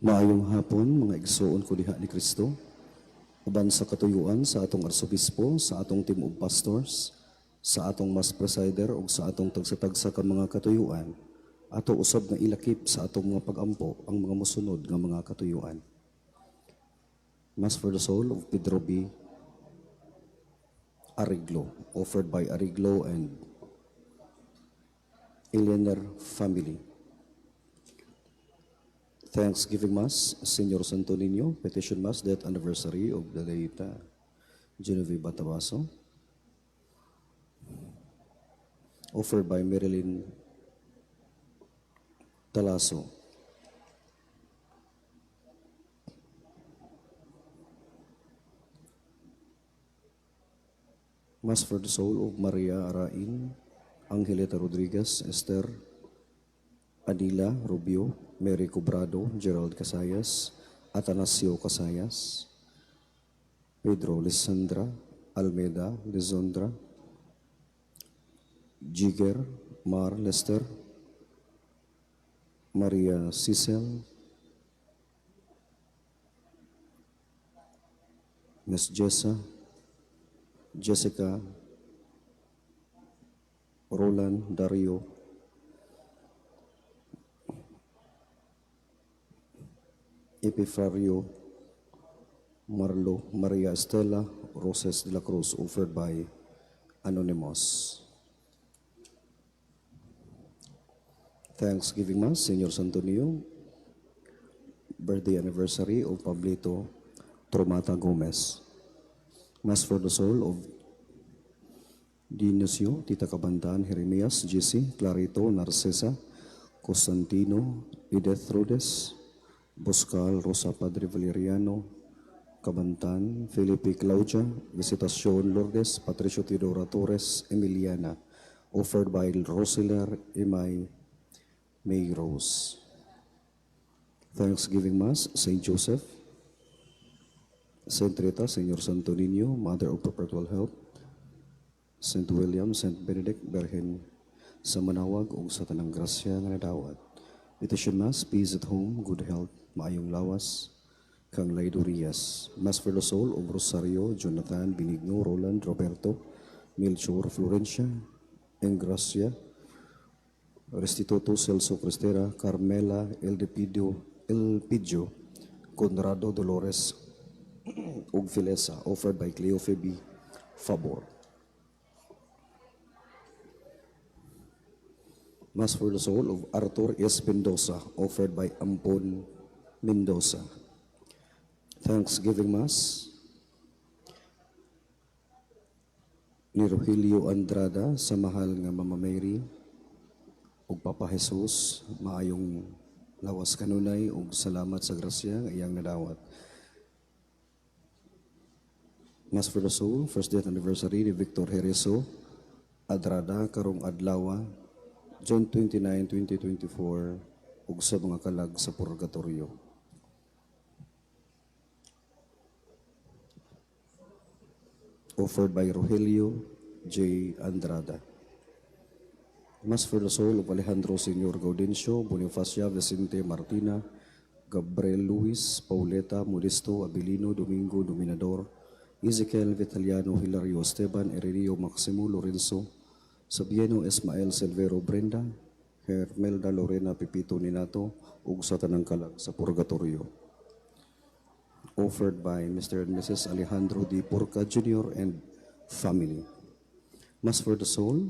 Maayong hapon, mga igsoon ko diha ni Kristo. Uban sa katuyuan sa atong arsobispo, sa atong team of pastors, sa atong mass presider ug sa atong tagsa-tagsa ka mga katuyuan, ato usab nga ilakip sa atong mga pag-ampo ang mga mosunod nga mga katuyuan. Mass for the soul of Pedro B. Ariglo, offered by Ariglo and Eleanor family. Thanksgiving Mass, Senyor Santo Niño, Petition Mass, Death Anniversary of the late Genevieve Batabaso, offered by Marilyn Talaso. Mass for the soul of Maria Arain, Angelita Rodriguez, Esther Adila Rubio, Mary Cobrado, Gerald Casayas, Atanasio Casayas, Pedro Lisandra, Almeida Lizondra, Jiger Mar Lester, Maria Cicel, Miss Jessica, Roland Dario, Epifario Marlo, Maria Estela Roses de la Cruz, offered by Anonymous. Thanksgiving Mass, Senyor Santo Niño, birthday anniversary of Pablito Tromata Gomez. Mass for the soul of Dinocio, Tita Kabantaan, Jeremias, GC, Clarito, Narcesa, Constantino, Edith Rodes, Boscal, Rosa Padre Valeriano, Kabantan, Felipe Claudia, Visitacion Lourdes, Patricio Teodora Torres, Emiliana, offered by Roselar Imay May Rose. Thanksgiving Mass, St. Joseph, St. Rita, Senyor Santo Niño, Mother of Perpetual Help, St. William, St. Benedict, Berhen, sa manawag o sa tanang grasya nga nadawat. Petition Mass, peace at home, good health, maayong lawas, kang Laidurias. Mass for the soul of Rosario, Jonathan, Benigno, Roland, Roberto, Melchor, Florencia, Engracia, Restituto, Celso Cristera, Carmela, Elpidio, Conrado, Dolores, ug Filesa, offered by Cleophebe Fabor. Mass for the soul of Arthur S. Mendoza, offered by Ampon Mendoza. Thanksgiving Mass ni Rogelio Andrada sa mahal nga Mama Mary ug Papa Jesus, maayong lawas kanunay ug salamat sa grasya nga iyang nadawat. Mass for the soul, first death anniversary ni Victor Hereso Adrada karong adlaw June 29, 2024, ug sa mga kalag sa purgatorio. Offered by Rogelio J. Andrada. Mass for the soul of Alejandro Senior Gaudencio, Bonifacia Vicente Martina, Gabriel Luis, Pauleta Modesto Abilino, Domingo Dominador, Ezekiel Vitaliano, Hilario Esteban, Erenio Maximo Lorenzo, Sabieno Ismael Silvero Brenda, Hermelda Lorena Pipito Ninato, ug sa tanang kalag sa purgatorio. Offered by Mr. and Mrs. Alejandro D. Porca Jr. and family. Mass for the soul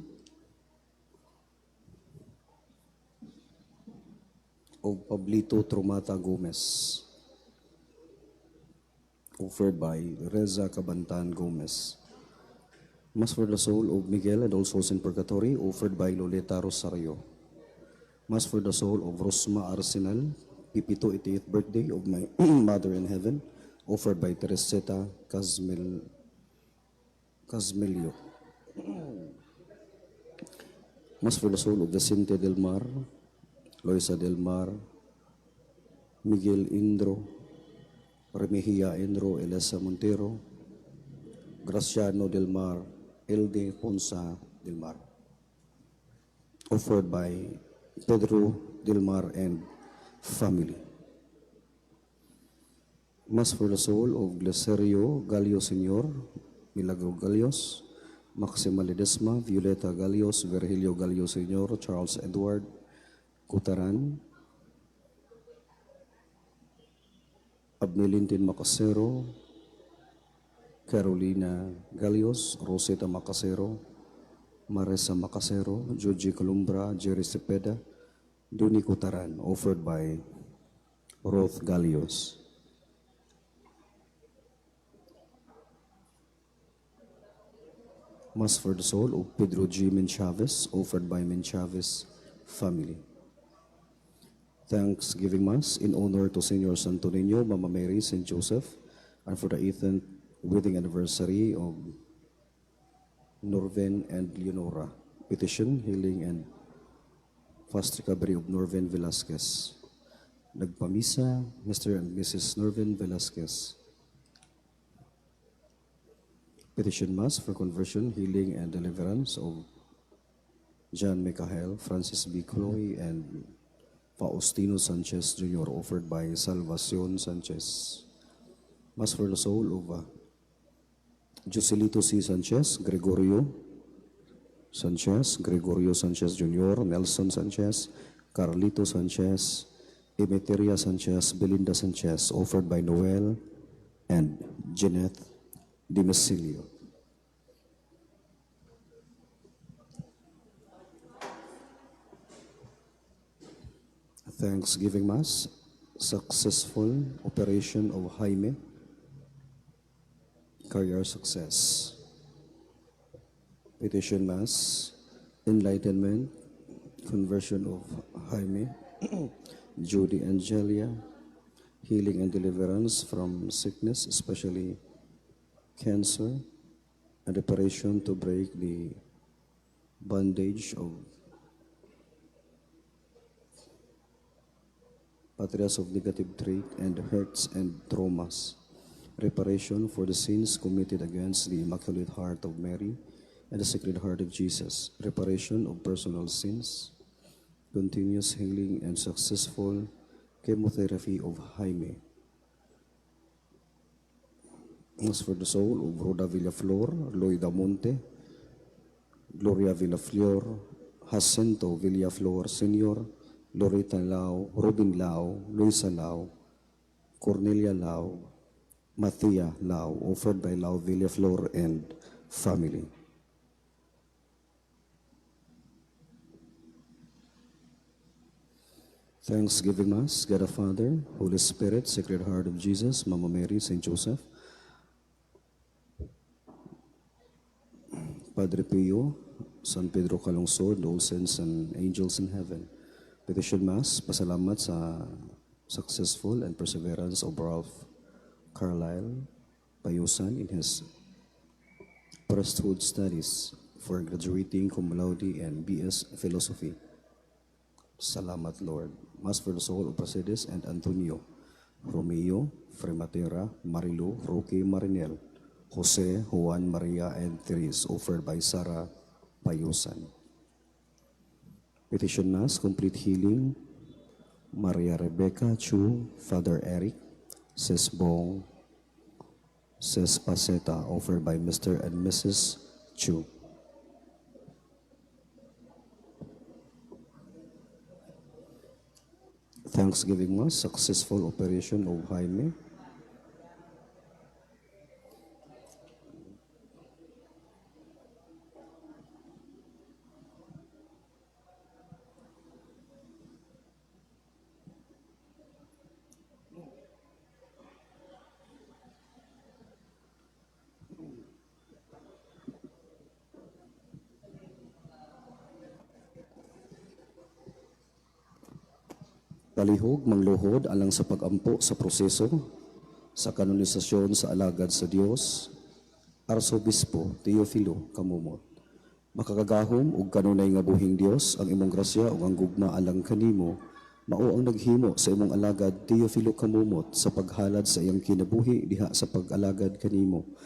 of Pablito Tromata Gomez. Offered by Reza Cabantan Gomez. Mass for the soul of Miguel and all souls in purgatory, offered by Loleta Rosario. Mass for the soul of Rosma Arsenal, Pipito 88th birthday of my mother in heaven, offered by Tereseta Casmelio. Mass for the soul of Vicente Del Mar, Loisa Del Mar, Miguel Indro, Remihia Indro, Elisa Montero, Graciano Del Mar, Elde Ponsa Del Mar. Offered by Pedro Del Mar and family. Mass for the soul of Gleserio Galios Sr., Milagro Galios, Maxima Ledesma, Violeta Galios, Virgilio Galios Sr., Charles Edward Cutaran, Abnelintin Macasero, Carolina Galios, Rosetta Macasero, Marisa Macasero, Georgie Columbra, Jerry Cepeda, Duni Cutaran, offered by Roth Galios. Mass for the soul of Pedro G. Menchavez, offered by Menchavez family. Thanksgiving Mass in honor to Senior Santo Niño, Mama Mary, St. Joseph, and for the 8th wedding anniversary of Norven and Leonora. Petition, healing, and fast recovery of Norven Velasquez. Nagpamisa, Mr. and Mrs. Norven Velasquez. Petition Mass for conversion, healing, and deliverance of John Micael, Francis B. Cloy, and Faustino Sanchez Jr., offered by Salvacion Sanchez. Mass for the soul of Joselito C. Sanchez, Gregorio Sanchez Jr., Nelson Sanchez, Carlito Sanchez, Emeteria Sanchez, Belinda Sanchez, offered by Noel and Jeanette Dimisilio. Thanksgiving Mass, successful operation of Jaime, career success. Petition Mass, enlightenment, conversion of Jaime, Judy Angelia, healing and deliverance from sickness, especially cancer, and operation to break the bondage of patterns of negative trait and hurts and traumas. Reparation for the sins committed against the Immaculate Heart of Mary and the Sacred Heart of Jesus. Reparation of personal sins. Continuous healing and successful chemotherapy of Jaime. As for the soul of Rhoda Villaflor, Loida Monte, Gloria Villaflor, Jacinto Villaflor Sr., Loretta Lau, Robin Lau, Luisa Lau, Cornelia Lau, Mathia Lau, offered by Lau Villaflor and family. Thanksgiving Mass, God the Father, Holy Spirit, Sacred Heart of Jesus, Mama Mary, St. Joseph, Padre Pio, San Pedro Calungsod, all saints and angels in heaven. Petition Mass, pasalamat sa successful and perseverance of Ralph Carlyle Payusan in his priesthood studies for graduating cum laude and BS Philosophy. Salamat, Lord. Mass for the soul of Pracedes and Antonio, Romeo, Frematera, Marilu, Roque Marinel, Jose, Juan, Maria, and Therese, offered by Sarah Payusan. Petition Mass, complete healing, Maria Rebecca Chu, Father Eric, Sis Bong, Sis Paseta, offered by Mr. and Mrs. Chu. Thanksgiving Mass, successful operation of Jaime. Kalihog, mangluhod alang sa pag-ampo sa proseso sa kanonisasyon sa alagad sa Dios, Arsobispo Teofilo Kamumot. Makakagahom ug kanunay nga buhing Dios ang imong grasya ug ang gugma alang kanimo, mao ang naghimo sa imong alagad Teofilo Kamumot sa paghalad sa iyang kinabuhi diha sa pag-alagad kanimo.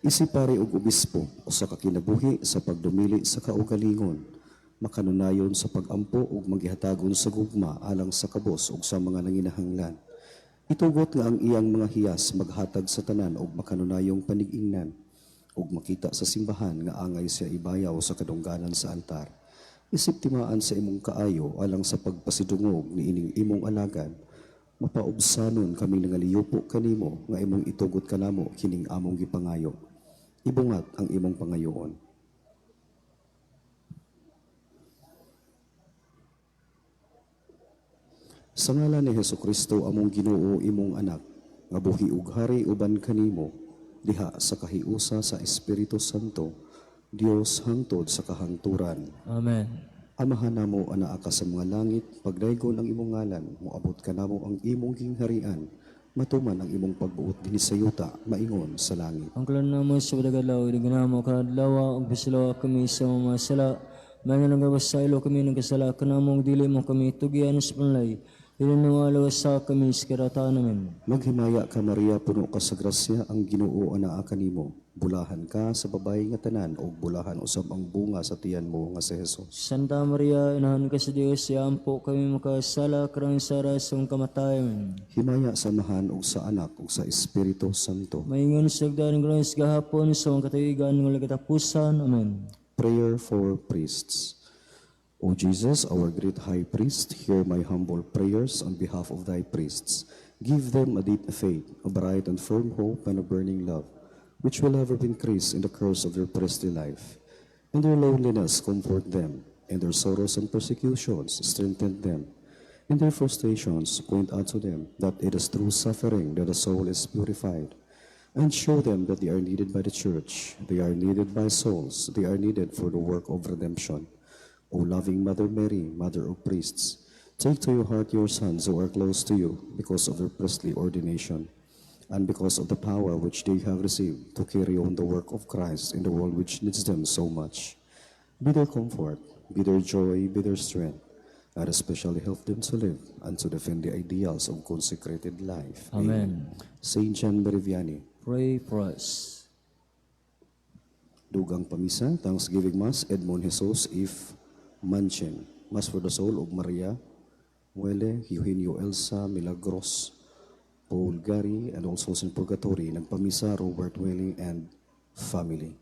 Isipare og obispo usa ka kinabuhi sa pagdumili sa kaugalingon, makanunayon sa pag-ampo ug maghihatagon sa gugma alang sa kabos ug sa mga nanginahanglan. Itugot nga ang iyang mga hiyas maghatag sa tanan og makanunayong panig-ingnan ug makita sa simbahan nga angay siya ibayaw sa kadungganan sa altar. Isip timaan sa imong kaayo alang sa pagpasidungog ni ining imong alagad. Mapaubsanon kami nangaliyupo kanimo nga imong itugot kanamo kining among gipangayo. Ibungat ang imong pangayoon. Sa ngalan ni Hesukristo among Ginoo imong anak, nga buhi ug hari uban kanimo, diha sa kahiusa sa Espiritu Santo, Dios hangtod sa kahangturan. Amen. Amahan namo anaa ka sa mga langit, pagdaygon ang imong ngalan, moabot kanamo ang imong gingharian, matuman ang imong pagbuot dinhi sa yuta, maingon sa langit. Ang kalan namo sa badagalaw, idiganamo kadlawa, ug bisilaw kami sa mga sala. Mga nagabasaylo kami ng kasala, kanamong dili mo kami tugian sa panlay. Ilinungalaw sa kami sa karataan namin. Maghimaya ka Maria, puno ka sa grasya, ang Ginoo anaa kanimo. Bulahan ka sa babay nga tanan, o bulahan usab ang bunga sa tiyan mo nga si Jesus. Santa Maria, inahan ka sa Diyos, siampo kami makasala, karang sara sa kamatayan. Himaya sa Amahan ug sa Anak ug sa Espiritu Santo. Maingon sa agdan ng grace gahapon, sa mga katuigan ng katapusan. Amen. Prayer for priests. O Jesus, our great high priest, hear my humble prayers on behalf of thy priests. Give them a deep faith, a bright and firm hope, and a burning love, which will ever increase in the course of their priestly life. In their loneliness, comfort them. In their sorrows and persecutions, strengthen them. In their frustrations, point out to them that it is through suffering that the soul is purified. And show them that they are needed by the church, they are needed by souls, they are needed for the work of redemption. O loving Mother Mary, Mother of Priests, take to your heart your sons who are close to you because of their priestly ordination, and because of the power which they have received to carry on the work of Christ in the world which needs them so much. Be their comfort, be their joy, be their strength, and especially help them to live and to defend the ideals of consecrated life. Amen. Saint John Meriviani. Pray for us. Dugang Pamisa, Thanksgiving Mass, Edmond Jesus, if Manchen, Mass for the Soul of Maria, Muele, Eugenio Elsa, Milagros, Paul Gary, and also in Purgatory, Nagpamisa, Robert Welling, and family.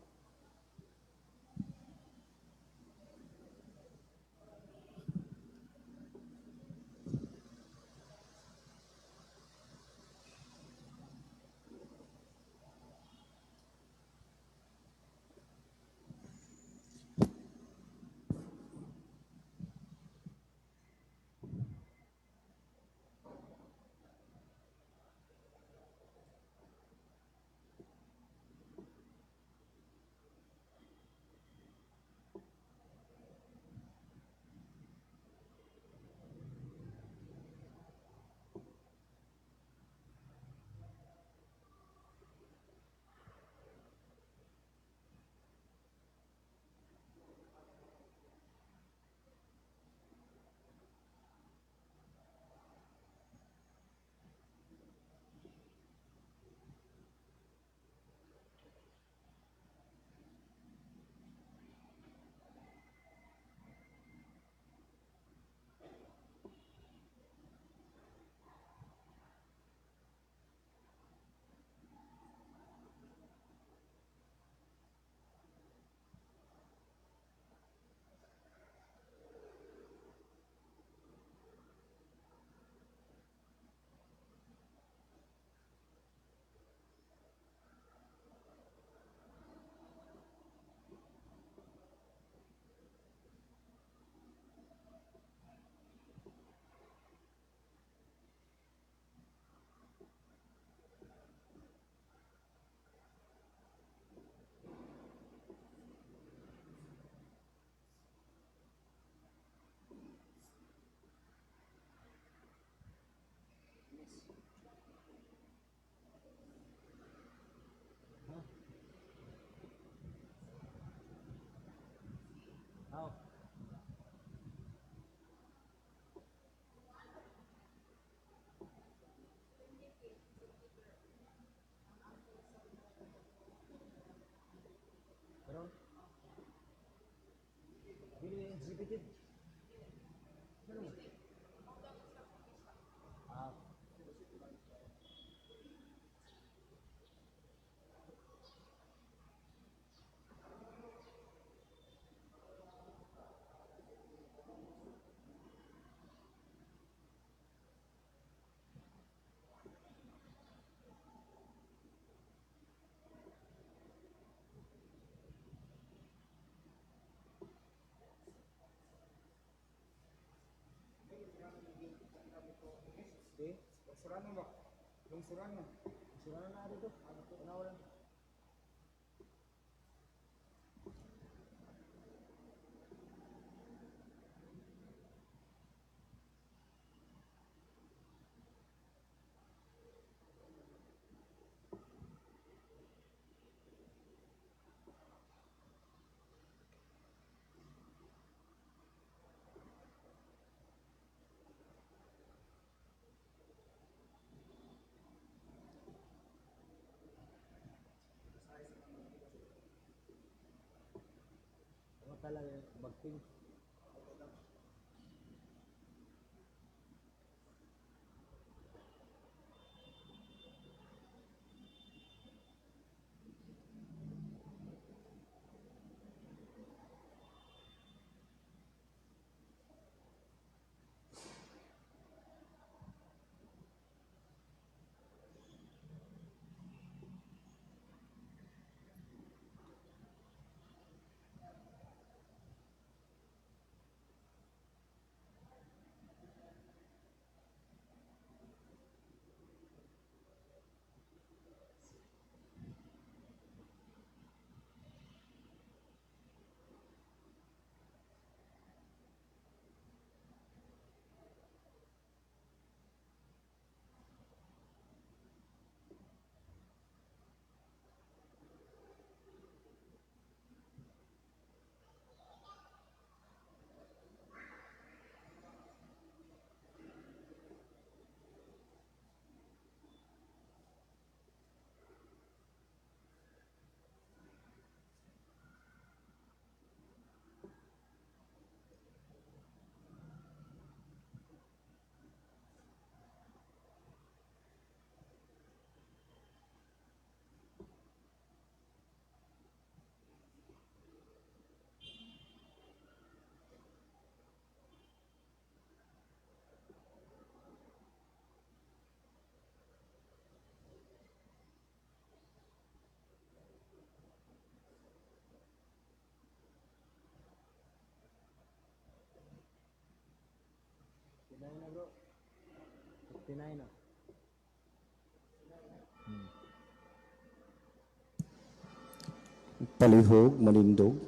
Palihog, manindog.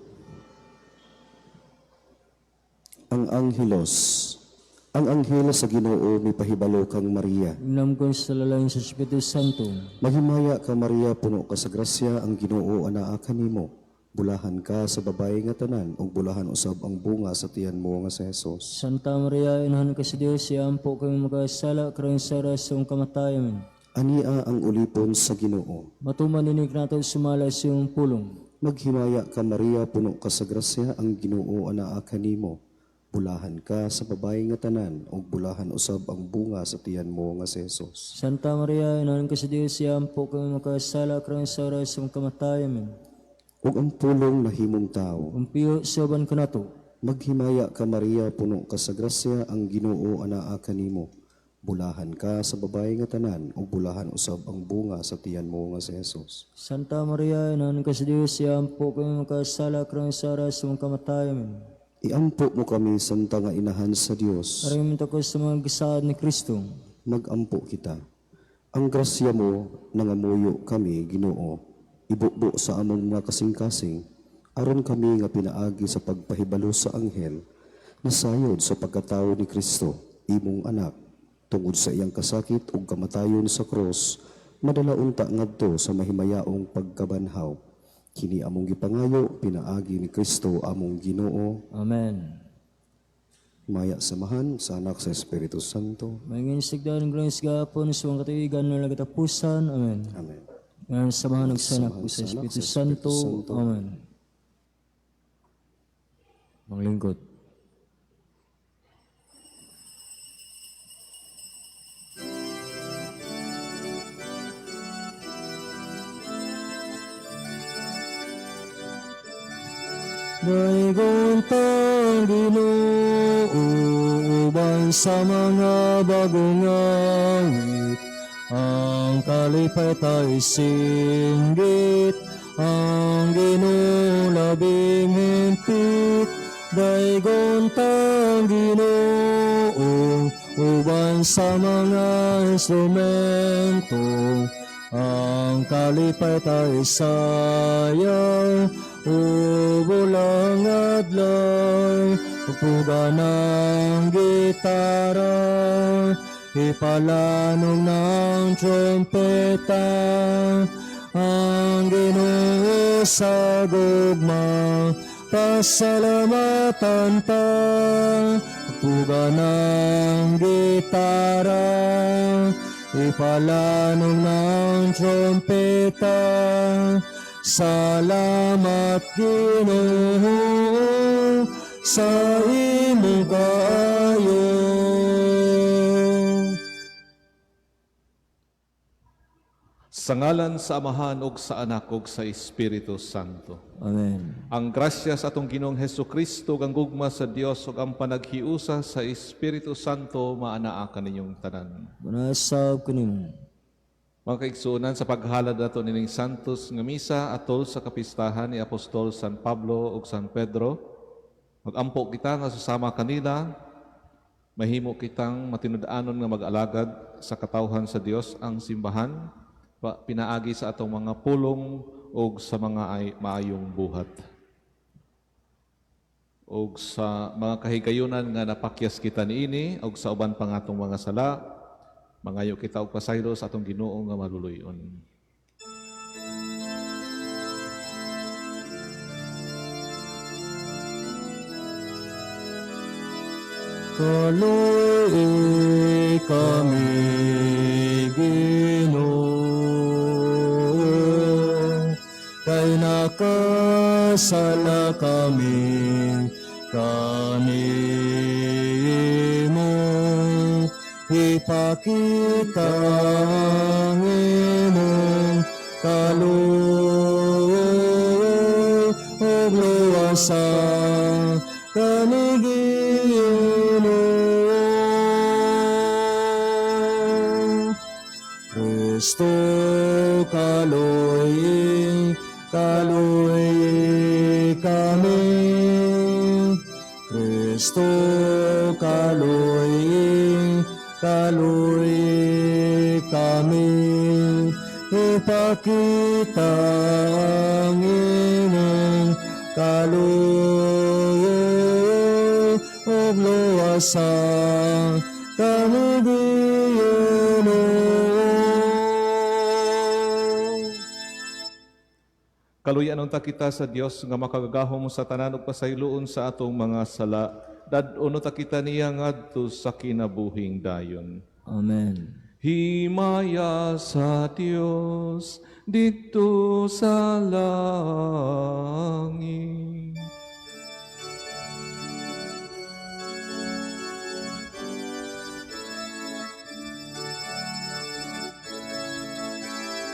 Ang anghelos. Ang anghel sa Ginoo mipahibalo kang Maria. Inam ko sa lalayon sa Espiritu Santo. Maghimaya ka Maria, puno ka sa grasya, ang Ginoo anaa kanimo. Bulahan ka sa babae nga tanan, ug bulahan usab ang bunga sa tiyan mo nga sa Hesus. Santa Maria, inahan ka sa Dios, siampo kami magkasala, karong sara sa iyong kamatayan. Ania ang ulipon sa Ginoo. Matuman dinig nato sumala sa iyong pulong. Maghimaya ka Maria, puno ka sa grasya, ang Ginoo anaa kanimo. Bulahan ka sa babae nga tanan, ug bulahan usab ang bunga sa tiyan mo nga si Hesus. Santa Maria, inahan ka sa Dios, siampo kami magkasala, karong sara sa iyong kamatayan. Ug ang pulong nahimong tao. Umpiyo sa uban ko nato. Maghimaya ka Maria, puno ka sa grasya, ang Ginoo anaa kanimo. Bulahan ka sa babae nga tanan, ug bulahan usab ang bunga sa tiyan mo nga si Hesus. Santa Maria, inahan ka sa Dios, siampo kami magkasala, karong sara sa iyong kamatayan. Iampo mo kami, Santa nga inahan sa Dios. Aramint ako sa mga gisaad ni Kristo. Magampo kita. Ang grasya mo, nangamuyo kami, Ginoo. Ibubo sa among mga kasing-kasing, aron kami nga pinaagi sa pagpahibalo sa anghel, nasayod sa pagkatao ni Kristo, imong anak, tungod sa iyang kasakit ug kamatayon sa krus, madala unta ngadto sa mahimayaong pagkabanhaw. Kini among gipangayo, pinaagi ni Kristo among Ginoo. Amen. Maya samahan sa anak sa Espiritu Santo. Mayingin sigdan ng grace gapon sa mga katuigan na nagatapusan. Amen. Amen. Ngayon sa mga nagsanak po sa Espiritu Santo. Amen. Manglingkod. Daigon tang Ginoo uban sa mga bagong awit, ang kalipay tayo singgit, ang Ginoo labing higpit. Daigon tang Ginoo uban sa mga instrumento, ang kalipay tayo sayang, ubulang adlaw, pagpuga ng gitara, ipalanong ng trumpeta, ang Ginoo sa gugma, pasalamatan ta, pagpuga ng gitara, ipalanong ng trumpeta, salamat Ginoo sa imong kaayo. Sa ngalan sa Amahan ug sa Anak ug sa Espiritu Santo. Amen. Ang grasya sa atong Ginoong Hesukristo, ang gugma sa Dios ug ang panaghiusa sa Espiritu Santo maanaa kaninyong tanan. Manasab kanimo. Mga kaigsuonan, sa paghalad nato nining Santos nga misa atol sa kapistahan ni Apostol San Pablo ug San Pedro, magampo kita nga susama kanila, mahimo kitang matinud-anon nga mag-alagad sa katawhan sa Dios ang simbahan, pinaagi sa atong mga pulong o sa mga maayong buhat. O sa mga kahigayunan nga napakyas kita niini o sa uban pang atong mga sala, mangayo kita og pasaylo sa atong Ginoo nga maluluyon. Kaluoy kami, Ginoo, kay nakasala kami kanimo, ipakita ang imong kaluoy ug luwasa kami Ginoo. Kristo kaluoy, kaluoy kami. Kristo kaluoy, kaluoy kami. Ipakita ang imong kaluoy ug luwasa kami Ginoo. Kaluyan ta kita sa Dios nga makagagahom sa tanan ug pasayloon sa atong mga sala. Dad-on ta kita niya ngadto sa kinabuhing dayon. Amen. Himaya sa Dios dito sa langit.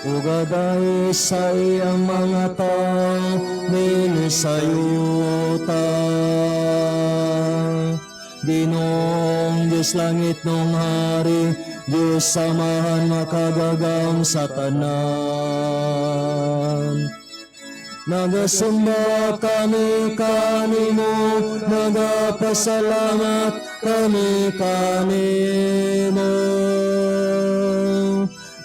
Ugaday sa iyang mga tao, minisayuta. Ginoong Diyos langit nung hari, Diyos samahan makagagang sa tanan. Nagasumba kami kanimo, nagapasalamat kami kanimo.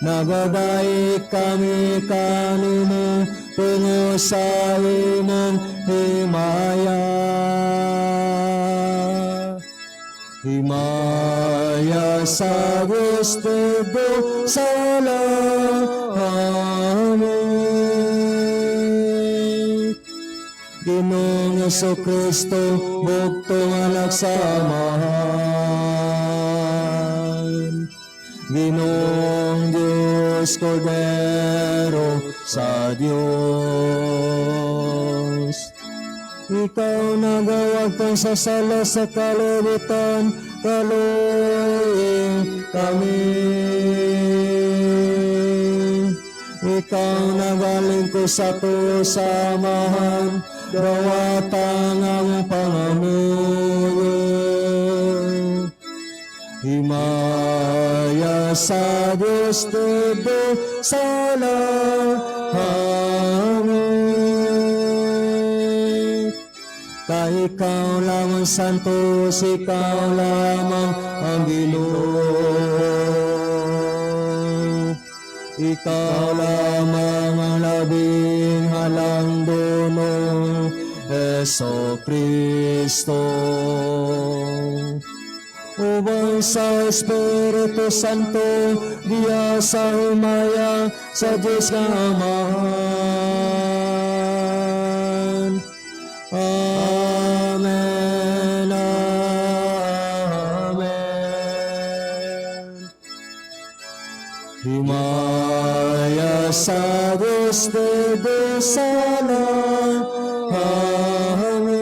Nagadaig kami kanimo, tungo sa imong himaya. Himaya sa gusto sa langit. Ginoong Jesucristo, bugtong anak sa amahan. Ginoong Diyos, Kordero sa Diyos. Ikaw nagawag kang sasala sa kalibutan, kaluoy kami. Ikaw nagaling ko sa samahan, dawatang ang pangamuyo. Himaya sa Diyos todo sa langit. Kay ikaw lamang santos, ikaw lamang ang Ginoo. ikaw lamang ang labing halang dunong Heso Kristo. Ubang sa Espiritu Santo, diya sa humaya sa Diyos nga Amahan. Amen, amen. Himaya sa Diyos de salam. Amen.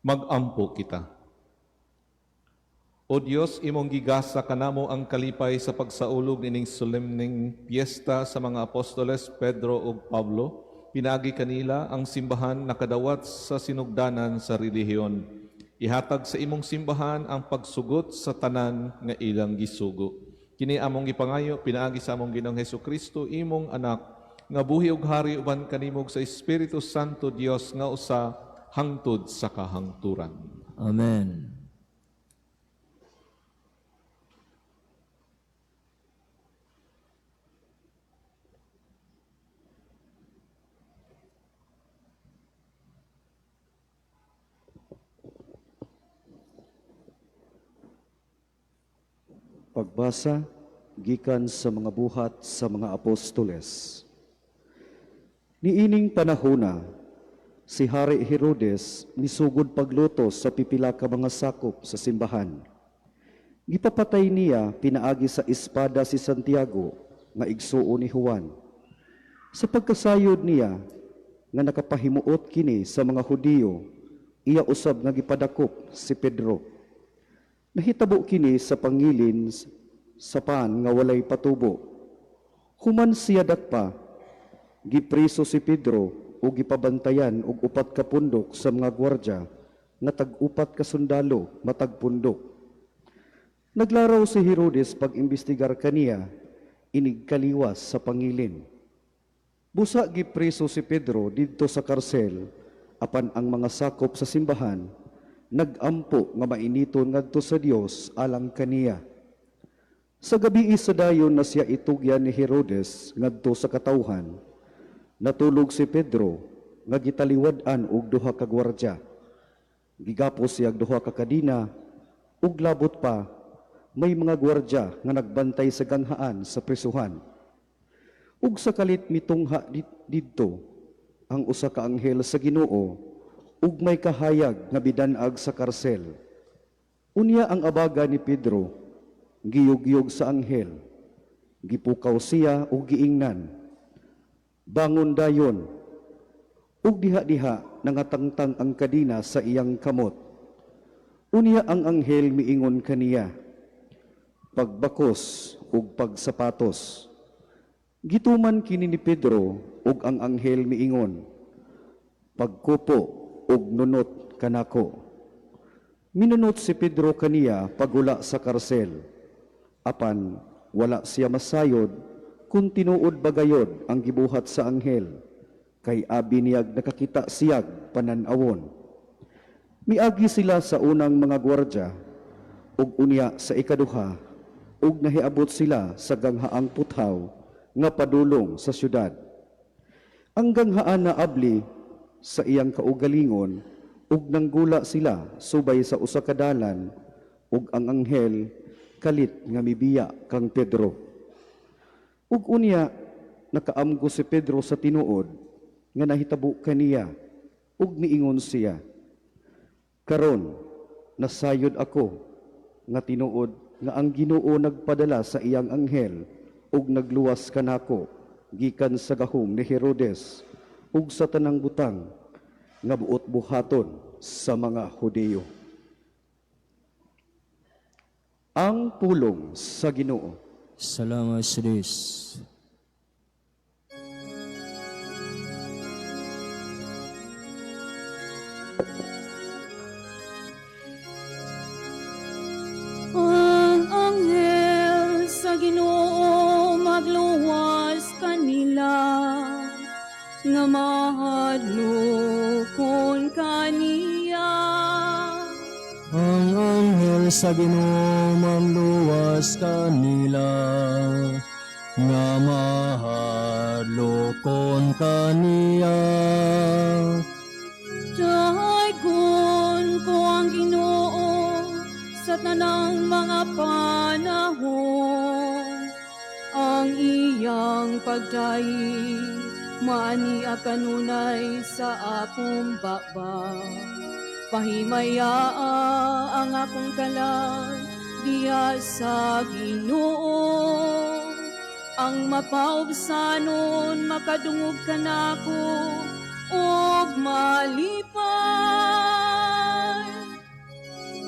Mag-ampo kita. O Diyos, imong gigasa kanamo ang kalipay sa pagsaulog nining solemning piyesta sa mga apostoles Pedro ug Pablo. Pinagi kanila ang simbahan nakadawat sa sinugdanan sa relihiyon. Ihatag sa imong simbahan ang pagsugot sa tanan nga ilang gisugo. Kini among gipangayo pinaagi sa among Ginoong Hesukristo, imong anak, nga buhi ug hari uban kanimog sa Espiritu Santo Dios nga usa hangtod sa kahangturan. Amen. Pagbasa gikan sa mga buhat sa mga apostoles. Niining panahona, si Hari Herodes misugod pagluto sa pipila ka mga sakop sa simbahan. Gipapatay niya pinaagi sa espada si Santiago nga igsuo ni Juan. Sa pagkasayod niya nga nakapahimuot kini sa mga Hudiyo, iya usab nga gipadakop si Pedro. Nahitabo kini sa pangilin sa pan nga walay patubo. Human siya dakpa, gipriso si Pedro o gipabantayan og upat ka pundok sa mga gwardya nga tag-upat ka sundalo matag pundok. Naglaraw si Herodes pag-imbestigar kaniya, inig kaliwas sa pangilin. Busa gipriso si Pedro didto sa karsel, apan ang mga sakop sa simbahan nagampo nga mainiton ngadto sa Dios alang kaniya. Sa gabi sa dayon na siya itugyan ni Herodes ngadto sa katawhan, natulog si Pedro nga gitaliwad-an og duha ka gwardya. Gigapos siya duha ka kadina ug labot pa may mga gwardya nga nagbantay sa ganghaan sa prisuhan. Ug sa kalit mitungha didto ang usa ka anghel sa Ginoo ug may kahayag nga bidanag sa karsel. Unya ang abaga ni Pedro, giyog-yog sa anghel, gipukaw siya ug giingnan. Bangon dayon, ug diha-diha nangatangtang ang kadina sa iyang kamot. Unya ang anghel miingon kaniya, pagbakos ug pagsapatos. Gituman kini ni Pedro ug ang anghel miingon, pagkupo ug nunot kanako. Minunot si Pedro kaniya pagula sa karsel. Apan wala siya masayod kung tinuod bagayod ang gibuhat sa anghel, kay abi niyag nakakita siyag pananawon. Miagi sila sa unang mga gwardya, ug unya sa ikaduha, ug nahiabot sila sa ganghaang puthaw nga padulong sa syudad. Ang ganghaan na abli sa iyang kaugalingon, ug nanggula sila subay sa usa ka dalan, ug ang anghel kalit nga mibiya kang Pedro. Ug unya nakaamgo si Pedro sa tinuod nga nahitabo kaniya, ug niingon siya, karon nasayod ako nga tinuod nga ang Ginoo nagpadala sa iyang anghel ug nagluwas kanako gikan sa gahom ni Herodes ug sa tanang butang nga buot buhaton sa mga Hudiyo. Ang pulong sa Ginoo. Salamat sa Diyos. Ang anghel sa Ginoo magluwas kanila, nga mahadlokon kaniya. Ang anghel sa Ginoo mamluwas luwas kanila, nga mahadlokon kaniya. Dayon ko ang Ginoo sa tanang mga panahon, ang iyang pagdaig maani kanunay sa akong baba. Pahimayaa ang akong kalag diya sa Ginoo, ang mapaubsanon makadungog kanako og malipay.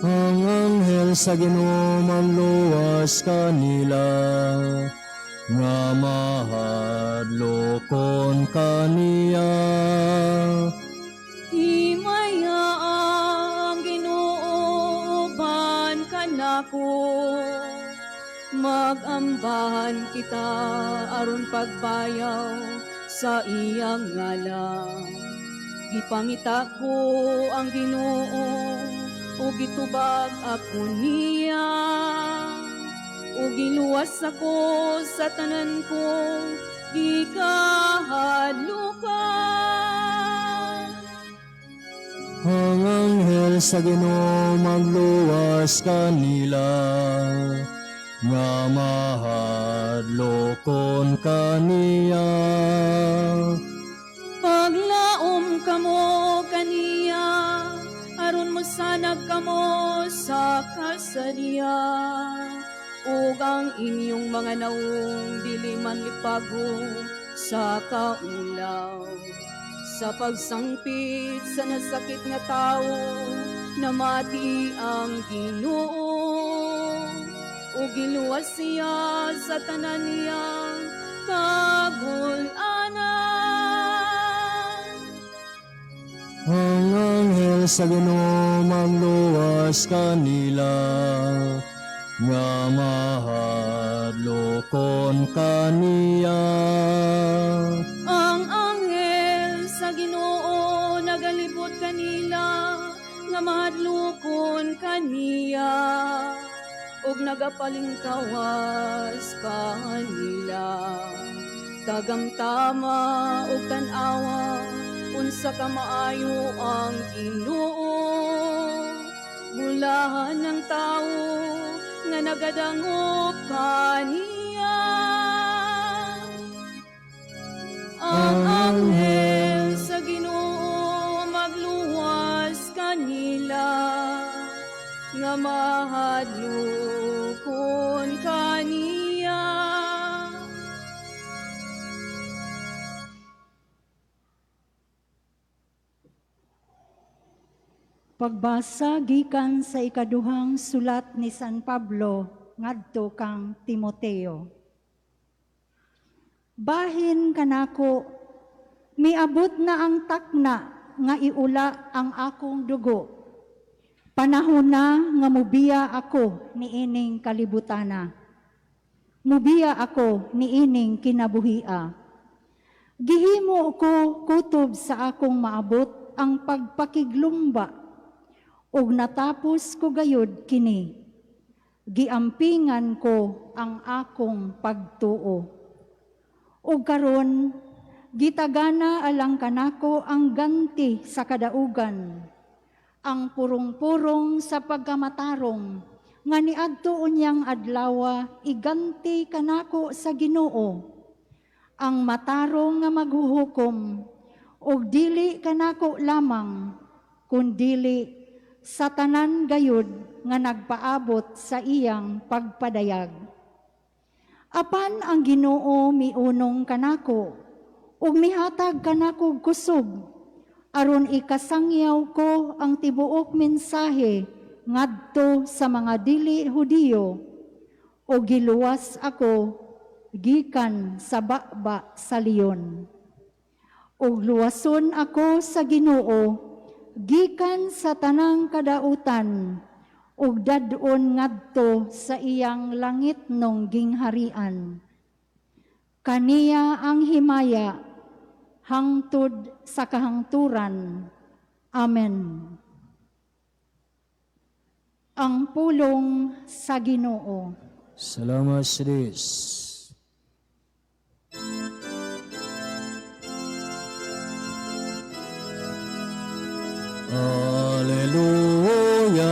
Ang anghel sa Ginoo manluwas kanila, nga mahadlokon kaniya. Himaya ang Ginoo ban kanako, magambahan kita aron pagbayaw sa iyang ngalan. Gipangita ko ang Ginoo ug gitubag ako niya, ug giluwas ako sa tanan kong gikahadlukan. Ang anghel sa Ginoo magluwas kanila, nga mahadlokon kaniya. Paglaom kamo kaniya, aron mosanag kamo sa kasadya, ug ang inyong mga naong dili man lipago sa kaulaw. Sa pagsangpit sa nasakit nga tawo, namati ang Ginoo, ug giluwas siya sa tanan niyang kagul-anan. Ang anghel sa Ginoo magluwas kanila, nga mahadlokon kaniya. Ang anghel sa Ginoo nagalibot kanila, nga mahadlokon kaniya, ug nagapalingkawas kanila. Tagamtama ug tan-awa, unsa ka maayo ang Ginoo, bulahan ng tawo nga nagadangop kaniya. Ang anghel sa Ginoo magluwas kanila, nga mahadlokon kaniya. Pagbasa gikan sa ikaduhang sulat ni San Pablo ngadto kang Timoteo. Bahin kanako, miabot na ang takna nga iula ang akong dugo. Panahon na nga mubiya ako ni ining kalibutana. Mubiya ako ni ining kinabuhia. Gihimo ko kutob sa akong maabot ang pagpakiglumba, ug natapos ko gayud kini. Giampingan ko ang akong pagtuo. Ug karon gitagana alang kanako ang ganti sa kadaugan, ang purong-purong sa pagkamatarong, nga niadto unyang adlaw iganti kanako sa Ginoo, ang matarong nga maghuhukom, ug dili kanako lamang, kundili sa tanan gayud nga nagpaabot sa iyang pagpadayag. Apan ang Ginoo miunong kanako, ug mihatag kanako kusog, aron ikasangyaw ko ang tibuok mensahe ngadto sa mga dili Hudiyo, ug giluwas ako gikan sa bakba sa leon. Ug luwason ako sa Ginoo gikan sa tanang kadautan, ug dadon ngadto sa iyang langit nung gingharian. Kaniya ang himaya hangtod sa kahangturan. Amen. Ang pulong sa Ginoo. Salamat sa Diyos. Alleluia,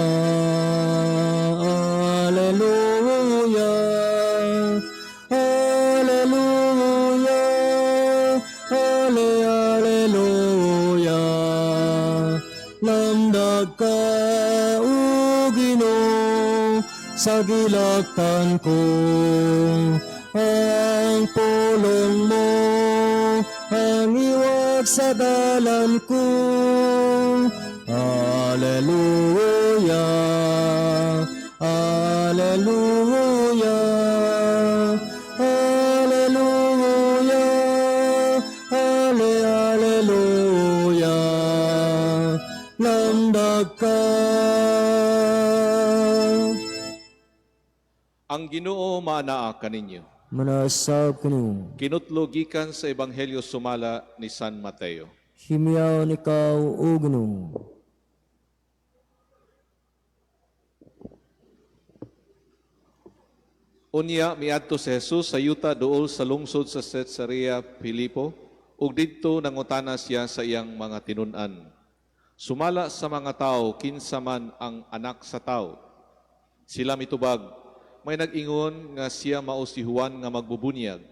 Alleluia, Alleluia, Alleluia. Lamdag ka, O Ginoo, sa gilaktan ko, ang pulong mo, ang iwag sa dalan ko. Alleluia, Alleluia, Alleluia, Alleluia. Lamdag ka. Ang Ginoo manaa kaninyo. Manasab kanimo. Kinutlo gikan sa Ebanghelyo sumala ni San Mateo. Himiyaw ikaw, O Ginoo. Unya miadto si Jesus sa yuta duol sa lungsod sa Caesarea Filipo ug didto nangutana siya sa iyang mga tinun-an. Sumala sa mga tao kinsa man ang anak sa tao. Sila mitubag, may nag-ingon nga siya mao si Juan nga magbubunyag.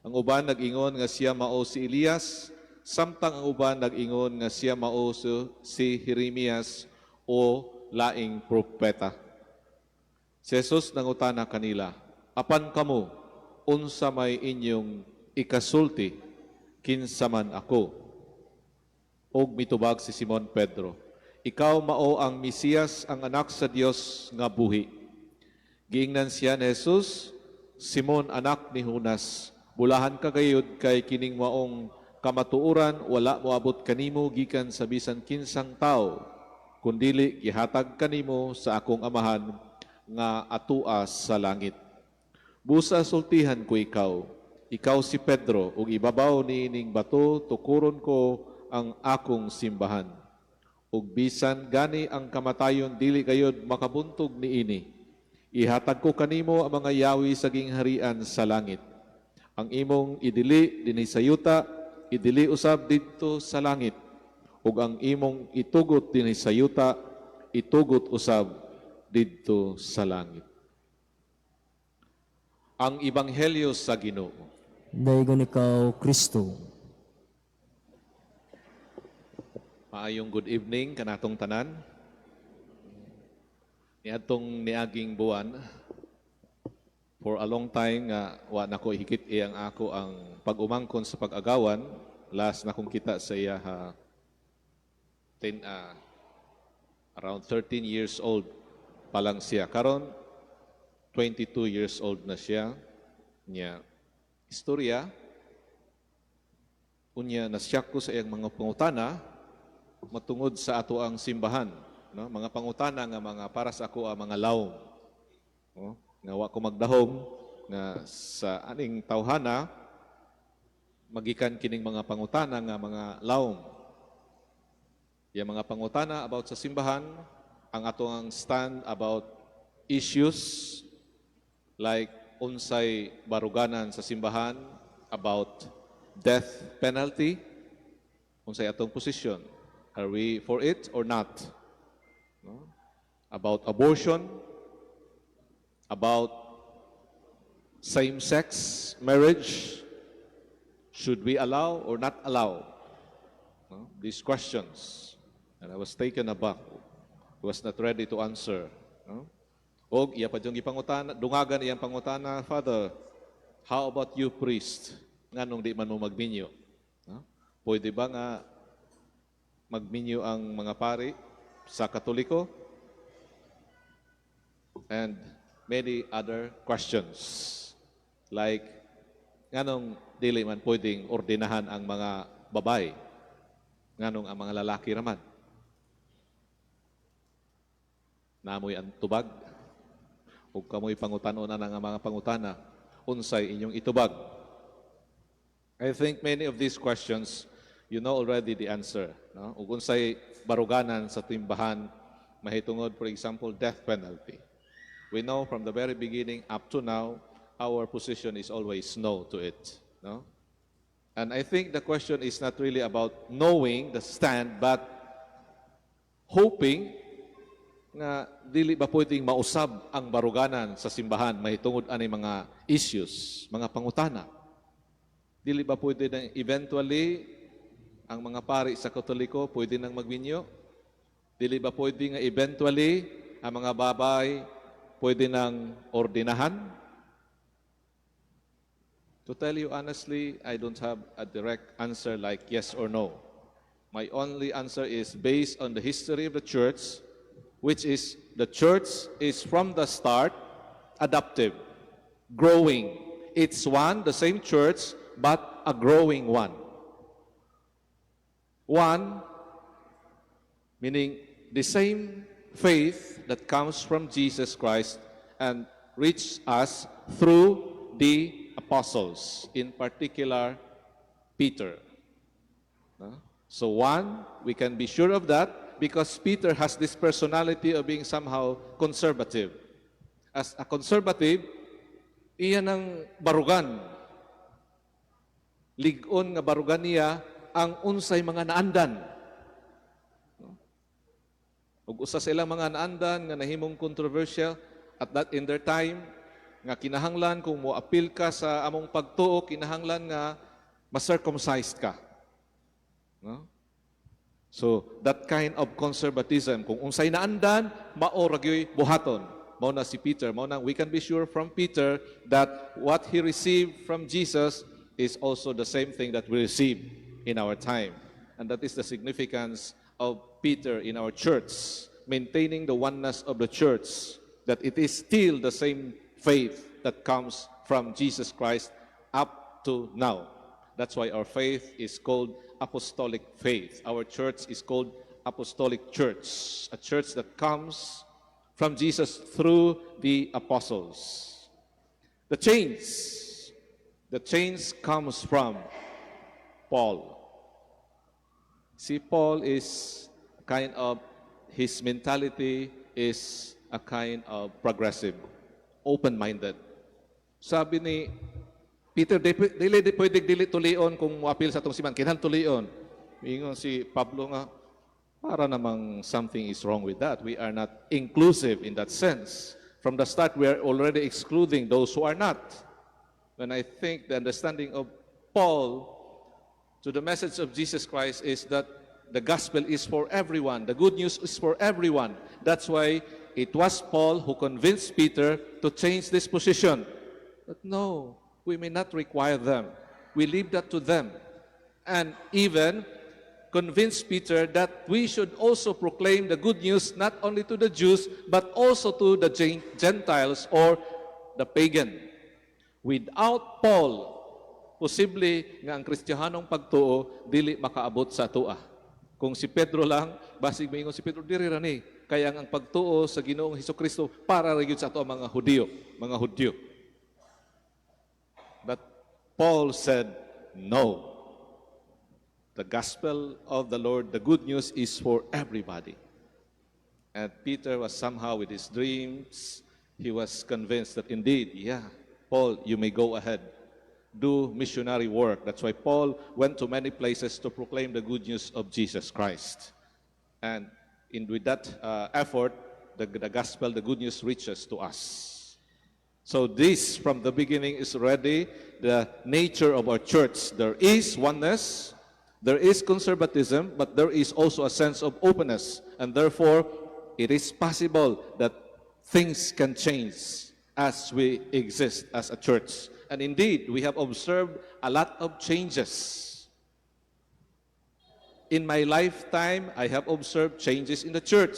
Ang uban nag-ingon nga siya mao si Elias, samtang ang uban nag-ingon nga siya mao si Jeremias o laing propeta. Si Jesus nangutana kanila, apan kamo, unsa may inyong ikasulti, kinsa man ako. Og mitubag si Simon Pedro, ikaw mao ang Mesiyas, ang anak sa Dios nga buhi. Giingnan siya ni Jesus, Simon anak ni Jonas, bulahan ka gayud kay kining maong kamatuoran, wala moabot kanimo gikan sa bisan kinsang tao, kundili gihatag kanimo sa akong amahan nga atua sa langit. Busa sultihan ko ikaw si Pedro, ug ibabaw ni ining bato tukuron ko ang akong simbahan. Ug bisan gani ang kamatayon dili gayud makabuntog niini. Ihatag ko kanimo ang mga yawi sa gingharian sa langit. Ang imong idili dinhi sa yuta, idili usab didto sa langit. Ug ang imong itugot dinhi sa yuta, itugot usab didto sa langit. Ang Ebanghelyo sa Ginoo. Daygon ikaw, Kristo. Maayong good evening kanatong tanan. Niadtong niaging buwan, for a long time nga wa nako hikit iyang ako ang pag-umangkon sa pag-agawan. Last na kong kita sa iya around 13 years old pa lang siya. Karon 22 years old na siya. Nya istorya unya nasyak ko sa iyang mga pangutana matungod sa ato ang simbahan, no? Mga pangutana nga mga para sa ako ang mga lawom, no? Nga wa ko magdahom nga sa aning tawhana magikan kining mga pangutana nga mga lawom. Yang mga pangutana about sa simbahan, ang ato ang stand about issues like unsay baruganan sa simbahan, about death penalty, unsay atong position. Are we for it or not? No? About abortion, about same-sex marriage, should we allow or not allow? No? These questions. And I was taken aback. I was not ready to answer. No? Og iya pa yung ipangutana, dungagan iyang pangutana, Father, how about you priest? Nganong di man mo magminyo? No? Pwede ba nga magminyo ang mga pari sa Katoliko? And many other questions. Like, nganong dili man pwedeng ordinahan ang mga babae? Nganong ang mga lalaki raman? Namoy ang tubag? O kamoy pangutanon na ng mga pangutana? Unsay inyong itubag? I think many of these questions you know already the answer. No? Ug unsay baruganan sa timbahan mahitungod, for example, death penalty. We know from the very beginning up to now, our position is always no to it. No? And I think the question is not really about knowing the stand, but hoping nga dili ba pwedeng mausab ang baruganan sa simbahan mahitungod ani mga issues, mga pangutana. Dili ba pwede na eventually ang mga pari sa Katoliko pwede nang magminyo? Dili ba pwede nga eventually ang mga babay pwede nang ordinahan? To tell you honestly, I don't have a direct answer like yes or no. My only answer is based on the history of the church, which is the church is from the start adaptive, growing. It's one, the same church, but a growing one. One, meaning the same faith that comes from Jesus Christ and reached us through the apostles, in particular Peter. So one, we can be sure of that because Peter has this personality of being somehow conservative. As a conservative, iyan ang barugan. Ligon nga barugan niya ang unsay mga naandan. Ug usa sa ilang mga naandan nga nahimong controversial at that in their time nga kinahanglan kung mo appeal ka sa among pagtuo, kinahanglan nga ma-circumcised ka. No? So, that kind of conservatism, kung unsay naandan, mao ragyoy buhaton. Mao na si Peter. Mao na we can be sure from Peter that what he received from Jesus is also the same thing that we receive in our time. And that is the significance of Peter in our church, maintaining the oneness of the church, that it is still the same faith that comes from Jesus Christ up to now. That's why our faith is called apostolic faith. Our church is called apostolic church, a church that comes from Jesus through the apostles. The change comes from Paul. See, Paul is kind of, his mentality is a kind of progressive, open-minded. Sabi ni Peter, dili pwede tulion kung muapil sa itong siman. Kinahanglan tulion. Ingon si Pablo nga, para namang something is wrong with that. We are not inclusive in that sense. From the start, we are already excluding those who are not. And I think the understanding of Paul to the message of Jesus Christ is that the gospel is for everyone. The good news is for everyone. That's why it was Paul who convinced Peter to change this position. But no, we may not require them. We leave that to them. And even convince Peter that we should also proclaim the good news not only to the Jews, but also to the Gentiles or the pagan. Without Paul, posible nga ang Kristiyanong pagtuo dili makaabot sa atoa. Kung si Pedro lang, basig maingon si Pedro, diri rani. Kaya ang pagtuo sa Ginoong Hesukristo para gyud sa ato mga Hudyo. But Paul said, no. The gospel of the Lord, the good news is for everybody. And Peter was somehow with his dreams, he was convinced that indeed, yeah, Paul, you may go ahead. Do missionary work. That's why Paul went to many places to proclaim the good news of Jesus Christ. And with that effort, the gospel, the good news reaches to us. So this, from the beginning, is already the nature of our church. There is oneness, there is conservatism, but there is also a sense of openness. And therefore, it is possible that things can change as we exist as a church. And indeed, we have observed a lot of changes. In my lifetime, I have observed changes in the church,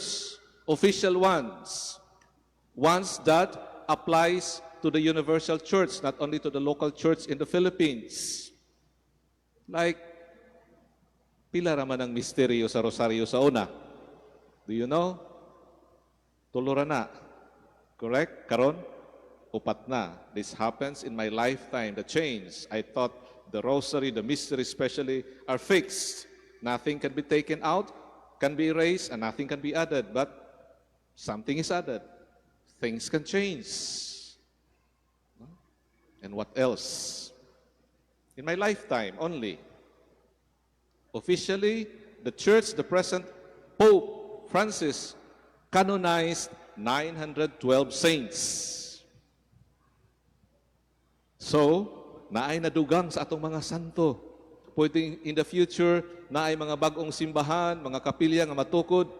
official ones that applies to the universal church, not only to the local church in the Philippines. Like, pila raman ang misteryo sa Rosario sa una. Do you know? Tulura na. Correct? Karon? Upat na. This happens in my lifetime, the change. I thought the rosary, the mystery especially, are fixed. Nothing can be taken out, can be erased, and nothing can be added. But something is added. things can change. And what else? In my lifetime only, officially, the church, the present Pope Francis, canonized 912 saints. So, naay nadugang sa atong mga santo. Pwedeng in the future, naay mga bagong simbahan, mga kapilya nga matukod,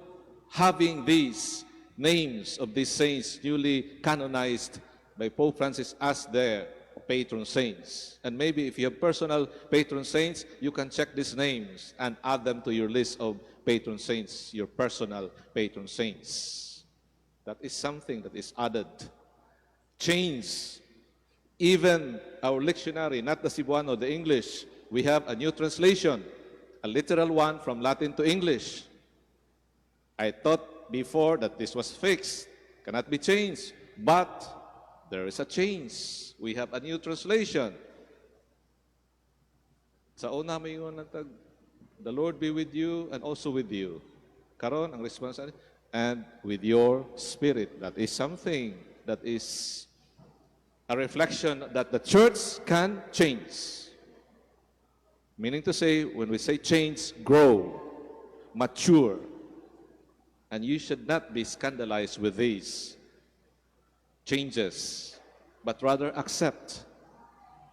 having these names of these saints newly canonized by Pope Francis as their patron saints. And maybe if you have personal patron saints, you can check these names and add them to your list of patron saints, your personal patron saints. That is something that is added. Change. Even our lectionary, not the Cebuano, the English, we have a new translation, a literal one from Latin to English. I thought before that this was fixed, cannot be changed, but there is a change. We have a new translation. Sa una may yung nagtag, the Lord be with you and also with you. Karon, ang response, and with your spirit. That is something that is a reflection that the church can change. Meaning to say, when we say change, grow, mature. And you should not be scandalized with these changes, but rather accept,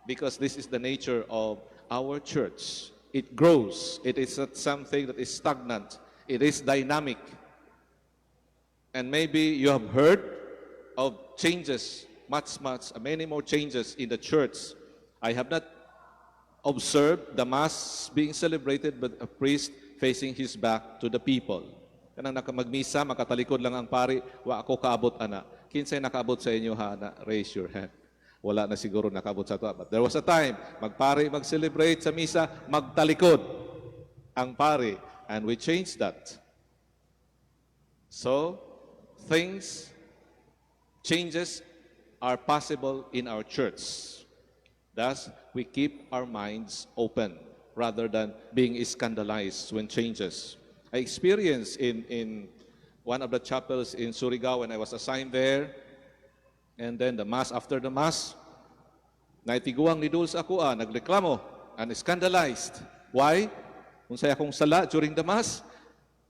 because this is the nature of our church. It grows. It is not something that is stagnant. It is dynamic. And maybe you have heard of changes, many more changes in the church. I have not observed the Mass being celebrated by a priest facing his back to the people. Kanang nakamagmisa, makatalikod lang ang pari, wa ako kaabot, ana. Kinsay nakaabot sa inyo, ha, na? Raise your hand. Wala na siguro nakaabot sa to. But there was a time, magpari, mag-celebrate sa misa, magtalikod ang pari. And we changed that. So, changes are possible in our church. Thus, we keep our minds open rather than being scandalized when changes. I experienced in one of the chapels in Surigao when I was assigned there, and then after the Mass, naitiguang ni Dul sa ako, nagreklamo and scandalized. Why? Kung saya akong sala during the Mass,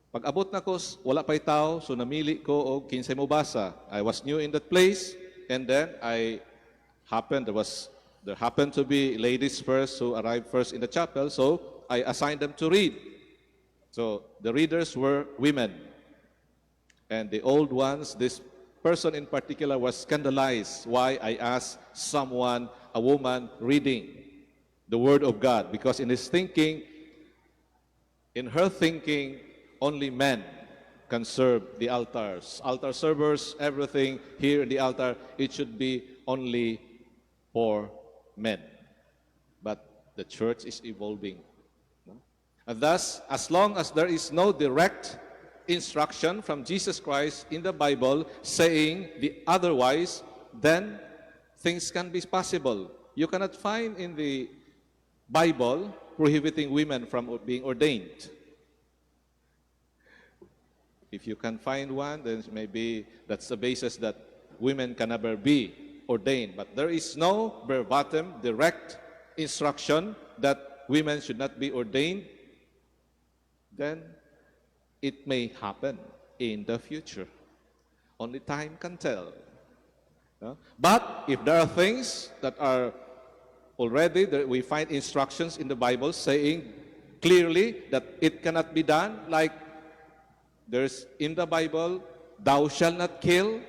pag abot na ko, wala pa'y tao, so namili ko o kinsay mo basa. I was new in that place, and then there happened to be ladies first who arrived first in the chapel, so I assigned them to read. So the readers were women. And the old ones, this person in particular was scandalized why I asked a woman reading the Word of God. Because in her thinking, only men can serve the altars. Altar servers, everything here in the altar, it should be only for men. But the church is evolving. And thus, as long as there is no direct instruction from Jesus Christ in the Bible saying the otherwise, then things can be possible. You cannot find in the Bible prohibiting women from being ordained. If you can find one, then maybe that's the basis that women can never be ordained. But there is no verbatim, direct instruction that women should not be ordained. Then it may happen in the future. Only time can tell. But if there are things that are already, that we find instructions in the Bible saying clearly that it cannot be done, like there's in the Bible, thou shalt not kill,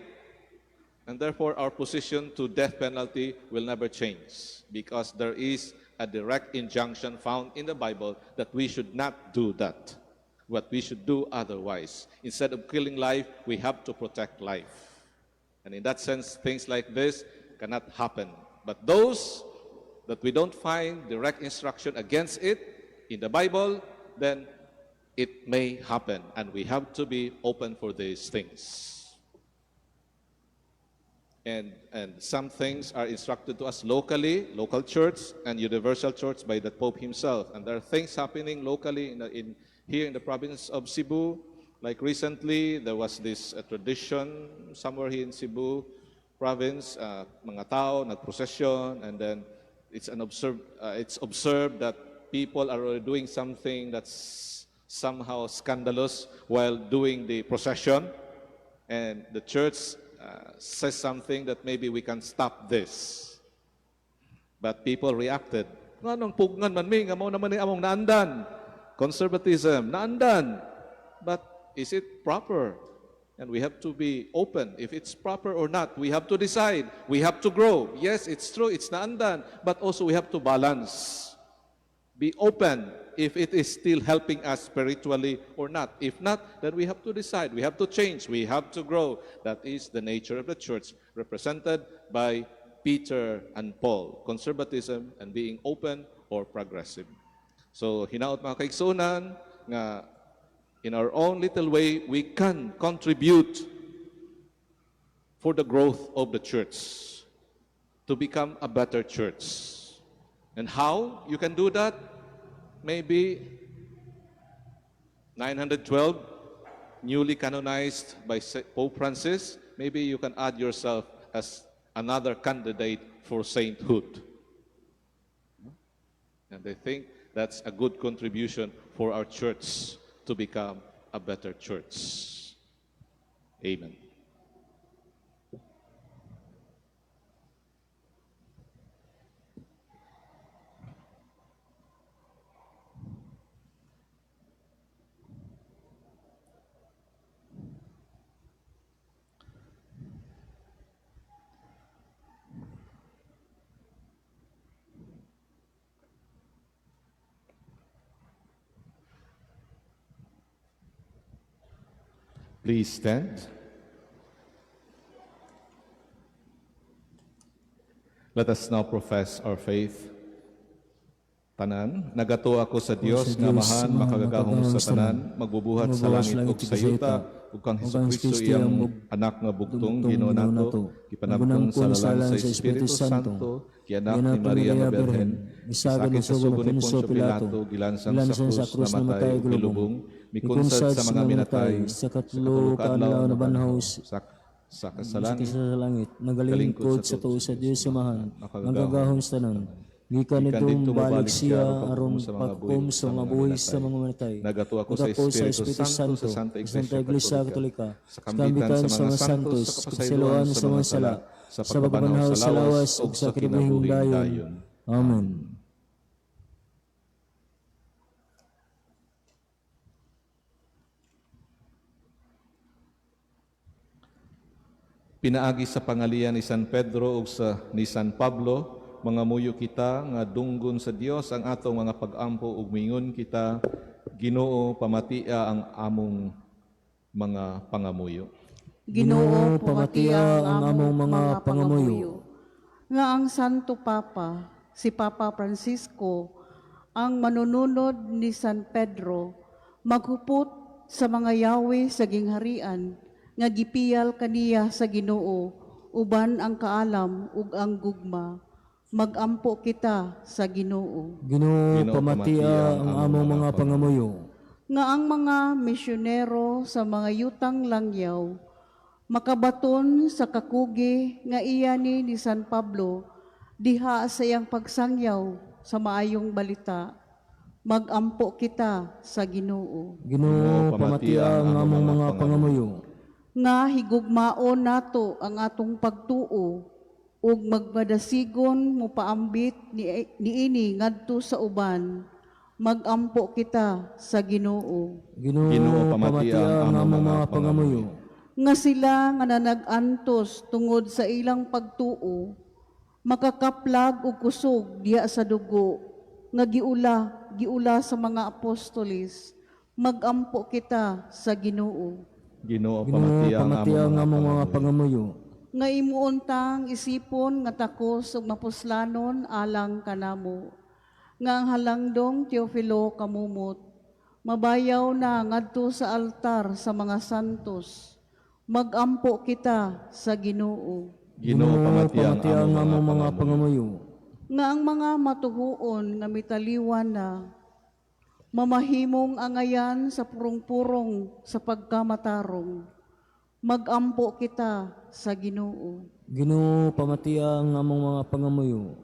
and therefore our position to death penalty will never change, because there is a direct injunction found in the Bible that we should not do that. What we should do otherwise. Instead of killing life, we have to protect life. And in that sense, things like this cannot happen. But those that we don't find direct instruction against it in the Bible, then it may happen. And we have to be open for these things. And some things are instructed to us locally, local church and universal church by the Pope himself. And there are things happening locally here in the province of Cebu Like recently, there was this tradition somewhere here in Cebu province, mga tao nagprosesyon, and then it's observed that people are doing something that's somehow scandalous while doing the procession, and the church says something that maybe we can stop this. But people reacted. Nganong pugngan man mi, nga mao naman ni among naandan. Conservatism, naandan. But is it proper? And we have to be open. If it's proper or not, we have to decide. We have to grow. Yes, it's true, it's naandan. But also we have to balance. Be open if it is still helping us spiritually or not. If not, then we have to decide. We have to change. We have to grow. That is the nature of the church, represented by Peter and Paul. Conservatism and being open or progressive. So, hinaot mga kaigsunan, nga in our own little way, we can contribute for the growth of the church, to become a better church. And how you can do that? Maybe 912, newly canonized by Pope Francis. Maybe you can add yourself as another candidate for sainthood. And I think that's a good contribution for our church to become a better church. Amen. Please stand. Let us now profess our faith. Tanan, nagato ako sa Dios nga mahan makagagahom sa tanan, magbubuhat sa langit ug sa yuta, ug kang Hesukristo iyang anak nga bugtong Ginoo nato, gipanabton sa lalang sa Espiritu Santo, kianak ni Maria nga Birhen, isagad sa sugo ni Poncio Pilato, gilansang sa krus na matay gulubong, mikunsad sa mga minatay, sa katlo kaadlaw na banhaws, sa kasalan, sa langit, nagalingkod sa tuo sa Dios sumahan, magagahom sa tanan. Gikan nitong balik siya aron pagkum sa mga buhis sa mga manatay. Nagato ako sa Espiritu Santo, sa Santa Iglesia Katolika, sa kambitan sa mga santos, sa pagsiluan sa mga sala, sa pagbanhaw sa lawas ug sa kinabuhing dayon. Amen. Pinaagi sa pangalian ni San Pedro ug ni San Pablo, mga muyo kita nga dunggon sa Dios ang atong mga pag-ampo ug mingon kita, Ginoo pamatia ang among mga pangamuyo. Ginoo pamatia ang among mga pangamuyo. Nga ang Santo Papa, si Papa Francisco, ang manununod ni San Pedro, maghupot sa mga yawi sa gingharian, nga gipiyal kaniya sa Ginoo, uban ang kaalam ug ang gugma. Magampo kita sa Ginoo. Ginoo pamatia ang among mga pangamuyo. Nga ang mga misyonero sa mga yutang langyaw, makabaton sa kakugi nga iyani ni San Pablo, diha sa iyang pagsangyaw sa maayong balita. Magampo kita sa Ginoo. Ginoo pamatia ang among mga pangamuyo. Nga higugmaon nato ang atong pagtuo, ug magmadasigon mo paambit niini ngadto sa uban, magampo kita sa Ginoo. Ginoo pamatia ang among mga pangamuyo. Nga sila nga nanag-antos tungod sa ilang pagtuo, makakaplag og kusog diha sa dugo, nga giula sa mga apostolis, magampo kita sa Ginoo. Ginoo pamatia ang among mga pangamuyo. Nga imuuntang isipon nga takos ug mapuslanon alang kanamo. Nga ang halangdong Teofilo kamumot, mabayaw na ngadto sa altar sa mga santos. Magampo kita sa Ginoo. Ginoo pamatia ang among mga pangamuyo. Nga ang mga matuhuon nga mitaliwan na, mamahimong angayan sa purong-purong sa pagkamatarong. Magampo kita sa Ginoo. Ginoo, pamatiya ang among mga pangamuyo.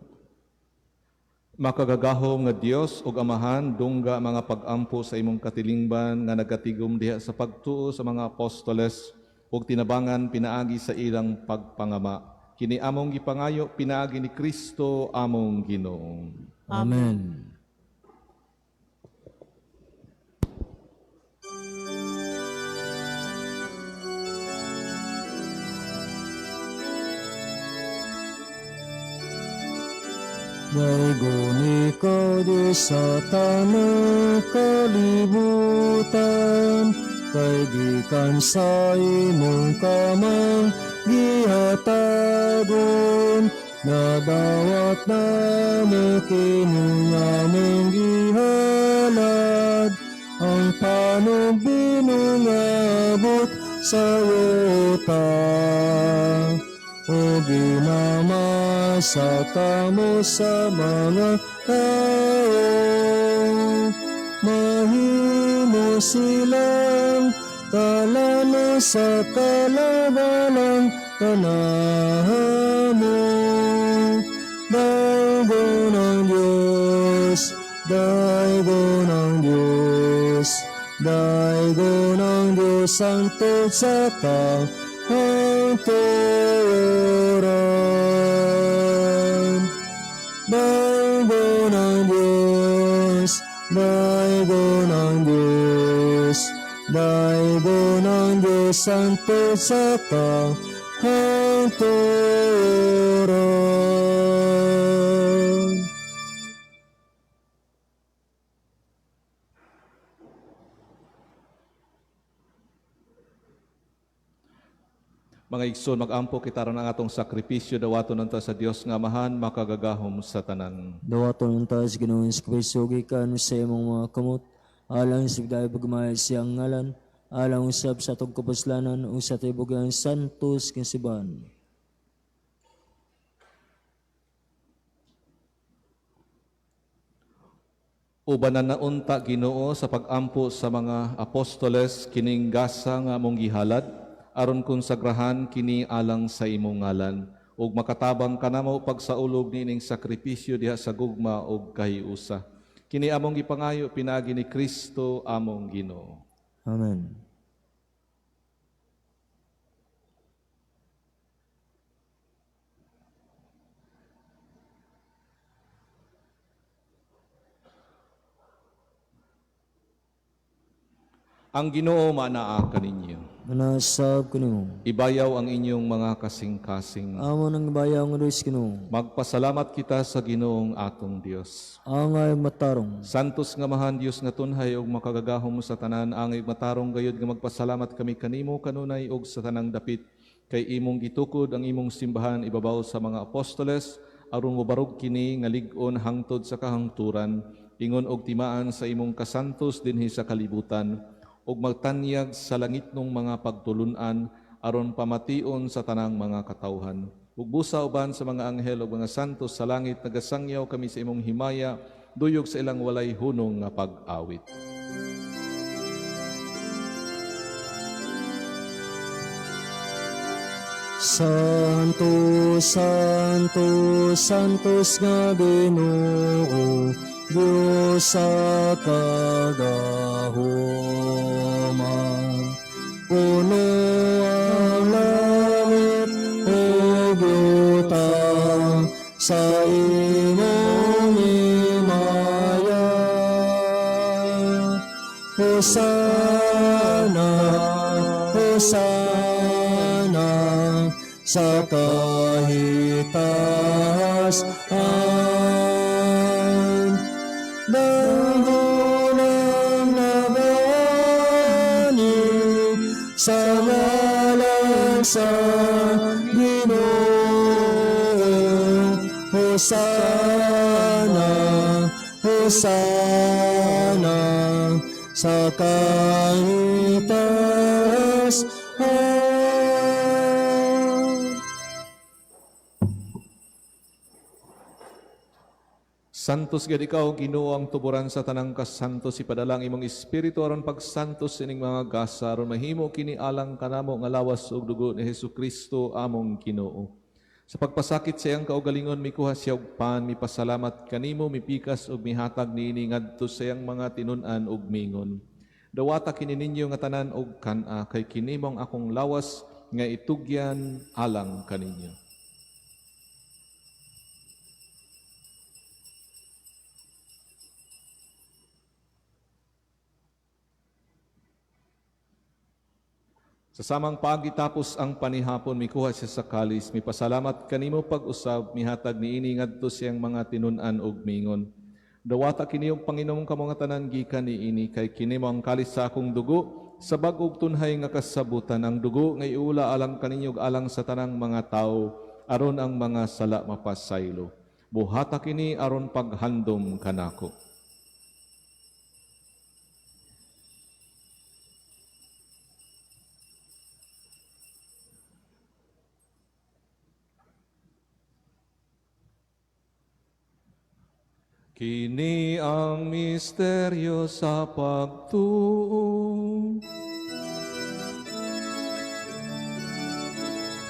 Makagagahom nga Dios ug Amahan, dungga mga pag-ampo sa imong katilingban nga nagatigom diha sa pagtuo sa mga apostoles ug tinabangan pinaagi sa ilang pagpangama. Kini among gipangayo pinaagi ni Kristo among Ginoo. Amen. Daigon ikaw, Diyos sa tanang kalibutan, kay gikan sa imong kamang gihatagon, nadawat na mo kinungamong gihalad, ang panugbinungabot sa yuta. O ginamasa kamo sa mga tao, mahimo silang kalano sa kalagalang kanamo. Daigo ng Diyos, daigo ng Diyos, daigo ng Diyos, santo sa hangturan. Daigo ng Diyos, daigo ng Diyos, daigo ng Diyos, santo sa hangturan. Mga igsoon, mag-ampo kita ron ang atong sakripisyo dawaton nanta sa Dios nga Amahan, makagagahom sa tanan. Dawaton ang taas Ginoong Kristo gikan sa imong mga kamot, alang sa dahil pagmahal siyang ngalan, alang usab sa atong kapuslanan o sa tibugan santos kinsiban. Ubanan na unta Ginoo sa pag-ampo sa mga apostoles kining gasa nga among gihalad, aron konsagrahan kini alang sa imong ngalan, ug makatabang kanamo pagsaulog nining sakripisyo diha sa gugma ug kahiusa. Kini among gipangayo pinaagi ni Kristo among Ginoo. Amen. Ang Ginoo manaa kaninyo. Manasab ko nimo. Ibayaw ang inyong mga kasing-kasing. Amo nang bayang Diyos Ginoo. Magpasalamat kita sa Ginoong atong Dios. Angay matarong. Santos nga mahan Dios nga tunhay ug makagagahom mo sa tanan, angay matarong gayud nga magpasalamat kami kanimo kanunay ug sa tanang dapit kay imong gitukod ang imong simbahan ibabaw sa mga apostoles aron mobarog kini nga lig-on hangtod sa kahangturan, ingon og timaan sa imong kasantos dinhi sa kalibutan ug magtanyag sa langitnong mga pagtulunan aron pamation sa tanang mga katawhan. Ug busa uban sa mga anghel ug mga santos sa langit nagasangyaw kami sa imong himaya, duyog sa ilang walay hunong nga pag-awit. Santo, Santo, Santos nga Ginoo, Diyos sa kagahoman. Puno ang langit o yuta sa imong himaya. Hosana, Hosana sa kahitaas-an. Dangulang nabani sa ngalan sa Ginoo. Hosana, Hosana sa kahitaas-an. Santos gid ikaw, Ginoo, ang tuburan sa tanang kasantos, ipadalang imong espiritu aron pagsantos sining mga gasa aron mahimo kini alang kanamo nga lawas ug dugo ni Hesukristo among Ginoo. Sa pagpasakit sa iyang kaugalingon, mikuha siya og pan, mipasalamat kanimo, mipikas ug mihatag niini ngadto sa iyang mga tinun-an ug mingon. Dawata kini ninyo nga tanan og kana, kay kini mong akong lawas nga itugyan alang kaninyo. Sa samang pagitapos ang panihapon, mikuha siya sa kalis, mipasalamat kanimo pag-usab, mihatag niini ngadto siyang mga tinun-an ug mingon. Dawata kini og Panginoong kamo nga tanan gikan niini, kay kini mo ang kalis sa akong dugo, sa bag-og tunhay nga kasabutan, ang dugo nga iula alang kaninyo ug alang sa tanang mga tawo, aron ang mga sala mapasaylo. Buhata kini aron paghandom kanako. Kini ang misteryo sa pagtuo.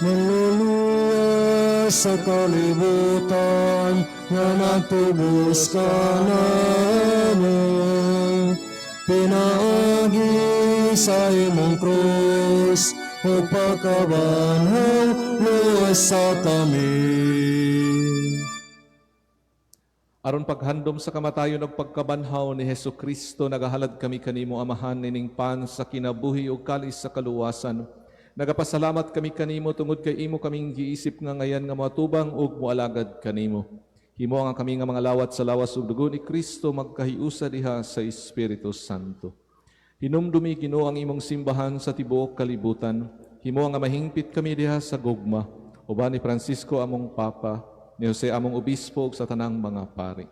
Manluluwas sa kalibutan nga nagtubos ka namin. Pinaagi sa imong krus o pagkabanhaw luwas sa kami. Aron paghandom sa kamatayon ug pagkabanhaw ni Hesukristo, nagahalad kami kanimo, Amahan, nining pan sa kinabuhi ug kalis sa kaluwasan. Nagapasalamat kami kanimo tungod kay imo kaming giisip nga ngayan nga moatubang ug moalagad kanimo. Himo nga kami nga mga lawat sa lawas ug dugo ni Kristo magkahiusa diha sa Espiritu Santo. Hinumdumi, Ginoo, ang imong simbahan sa tibuok kalibutan. Himo nga mahingpit kami diha sa gugma, uban ni Francisco among Papa, ni Jose among obispo ug sa tanang mga pari.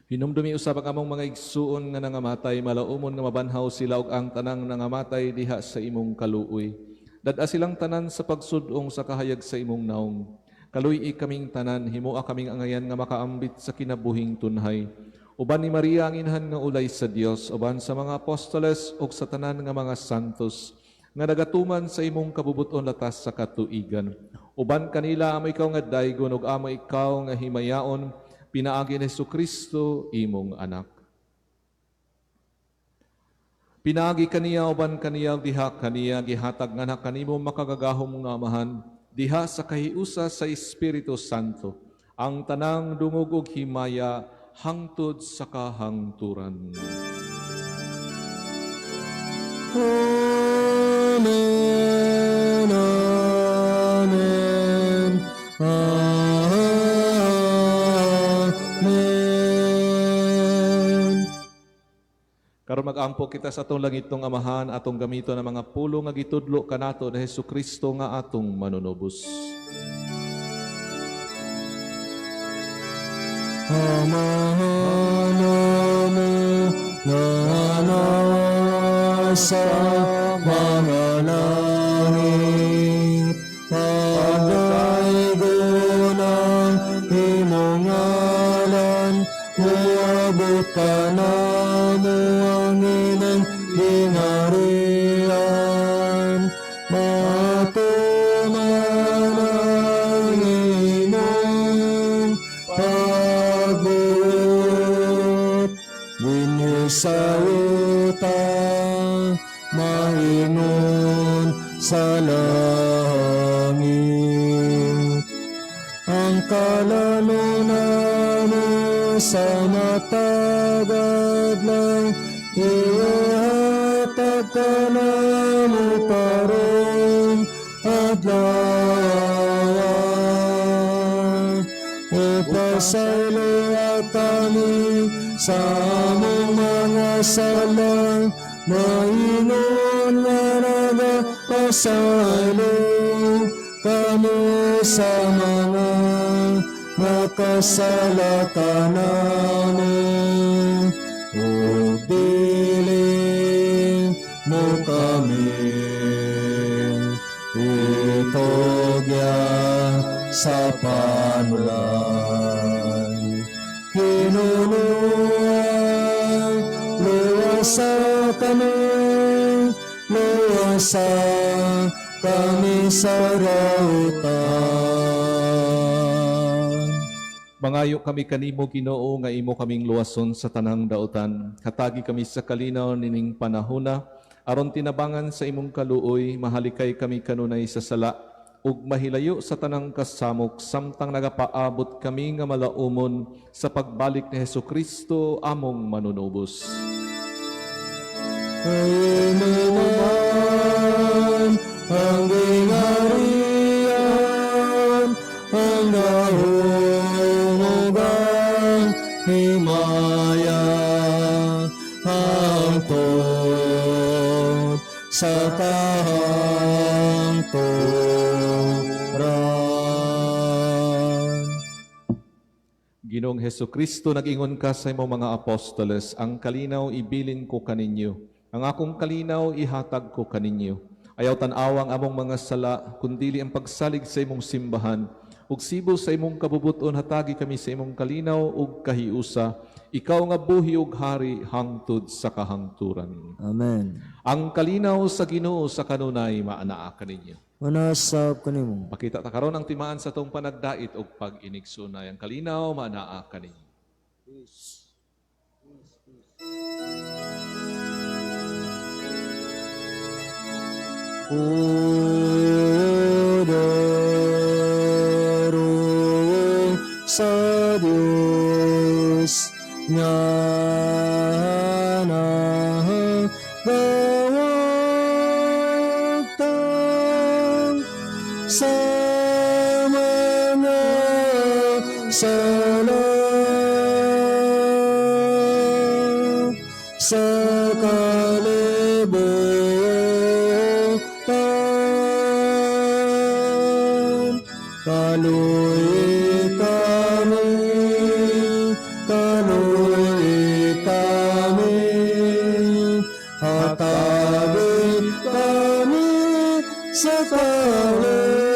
Hinumdumi usab ang among mga igsuon nga nangamatay, malaumon nga mabanhaw sila ug ang tanang nangamatay diha sa imong kaluoy. Dad-a silang tanan sa pagsudong sa kahayag sa imong naong. Kaluy-i kaming tanan, himoa kaming angayan nga makaambit sa kinabuhing tunhay. Uban ni Maria ang inhan nga ulay sa Dios, uban sa mga apostoles ug sa tanan nga mga santos nga nagatuman sa imong kabubuton latas sa katuigan. Uban kanila amo ikaw nga daygon ug amo ikaw nga himayaon, pinaagi ni Hesukristo imong anak. Pinaagi kaniya uban kaniya diha kaniya gihatag nga kanimo makagagahom nga Amahan, diha sa kahiusa sa Espiritu Santo, ang tanang dungog ug himaya hangtod sa kahangturan. Amen, amen, amen. Karon mag-ampo kita sa atong langitong Amahan, atong gamito ng mga pulo nga gitudlo kanato ni Hesukristo nga atong manunubos. Amahan namin na nasa mga langit, pagdaygon ang imong ngalan, uabot ka na mo ang inang dinarian, matuman ang imong pagbuot, binyo sa utang, maingon sa langit. Ang kalalunan mo sa matagad lang, ihatag ka na mo parong adlaw. Ipasaylo kami sa among mga sala, maingon nga nagapasaylo kami sa mga makasala namin. O diling mo kami, itogya sa panulay. Hinunuan, luwasa kami, luwasa kami sa rautan. Mangayo kami kanimo Ginoo nga imo kaming luwason sa tanang dautan. Hatagi kami sa kalinaw nining panahona aron tinabangan sa imong kaluoy mahalikay kami kanunay sa sala ug mahilayo sa tanang kasamok samtang nagapaabot kami nga malaumon sa pagbalik ni Hesukristo among manunubos. Kayo naman ang gingharian, ang nahulugan, himaya, hangtod sa kahangturan. Ginoong Hesukristo, nag-ingon ka sa imong mga apostoles, ang kalinaw ibilin ko kaninyo, ang akong kalinaw ihatag ko kaninyo. Ayaw tan-awang among mga sala, kundili ang pagsalig sa imong simbahan, ug sibo sa imong kabubuton hatagi kami sa imong kalinaw ug kahiusa, ikaw nga buhi ug hari hangtod sa kahangturan. Amen. Ang kalinaw sa Ginoo sa kanunay maanaa kaninyo. Manasab kanimo. Makita ta karon ang timaan sa tong panagdait ug pag-inigsunay. Ang kalinaw maanaa kaninyo. Poderong sa Diyos nga nagawagtang sa mga sala sa kalibutan. Kaluy kami, hatagin kami sa kalignan.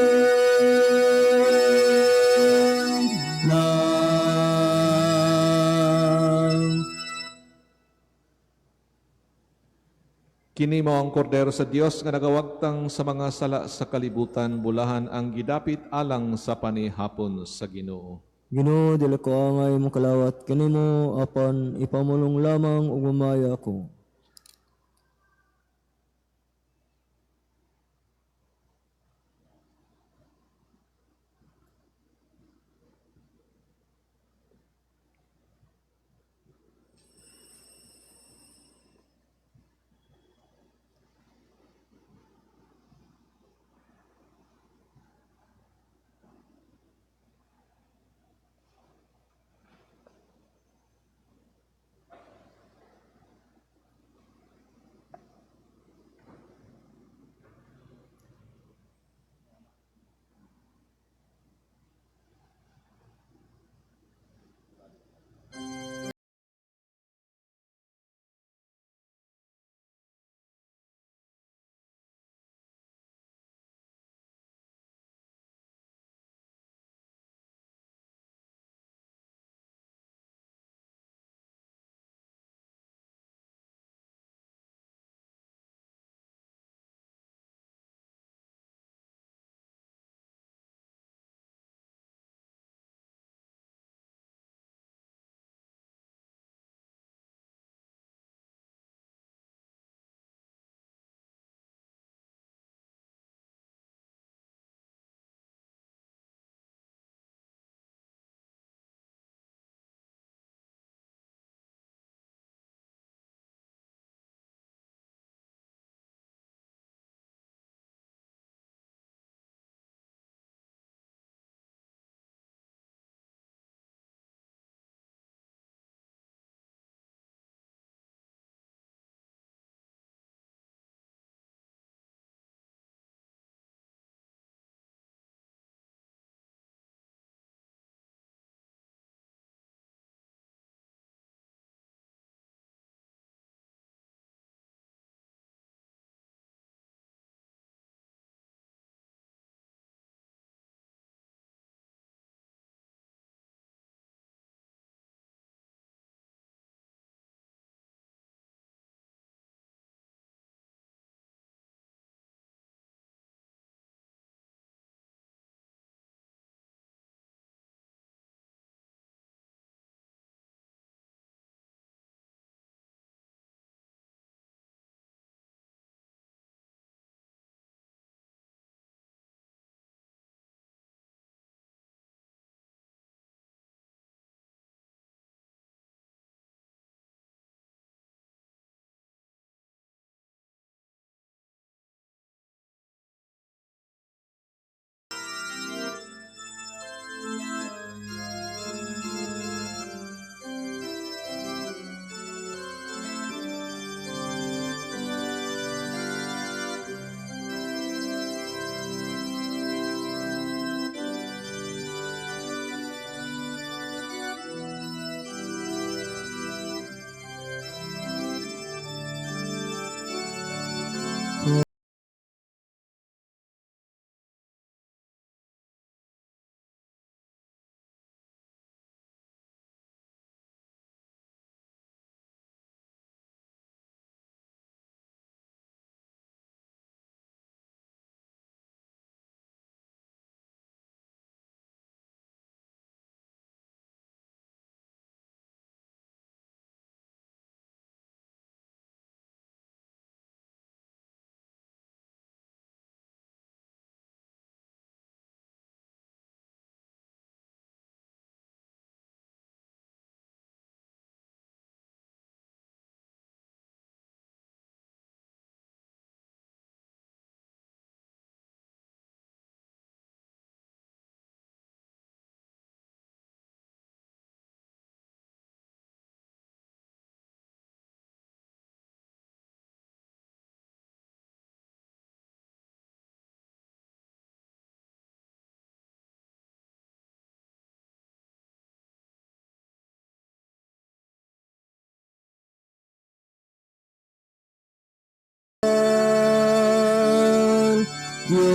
Kini mao ang kordero sa Dios nga nagawagtang sa mga sala sa kalibutan, bulahan ang gidapit alang sa panihapon sa Ginoo. Ginoo, dili ko angay mong kalawat kanimo apan ipamulong lamang ug mamaya ko.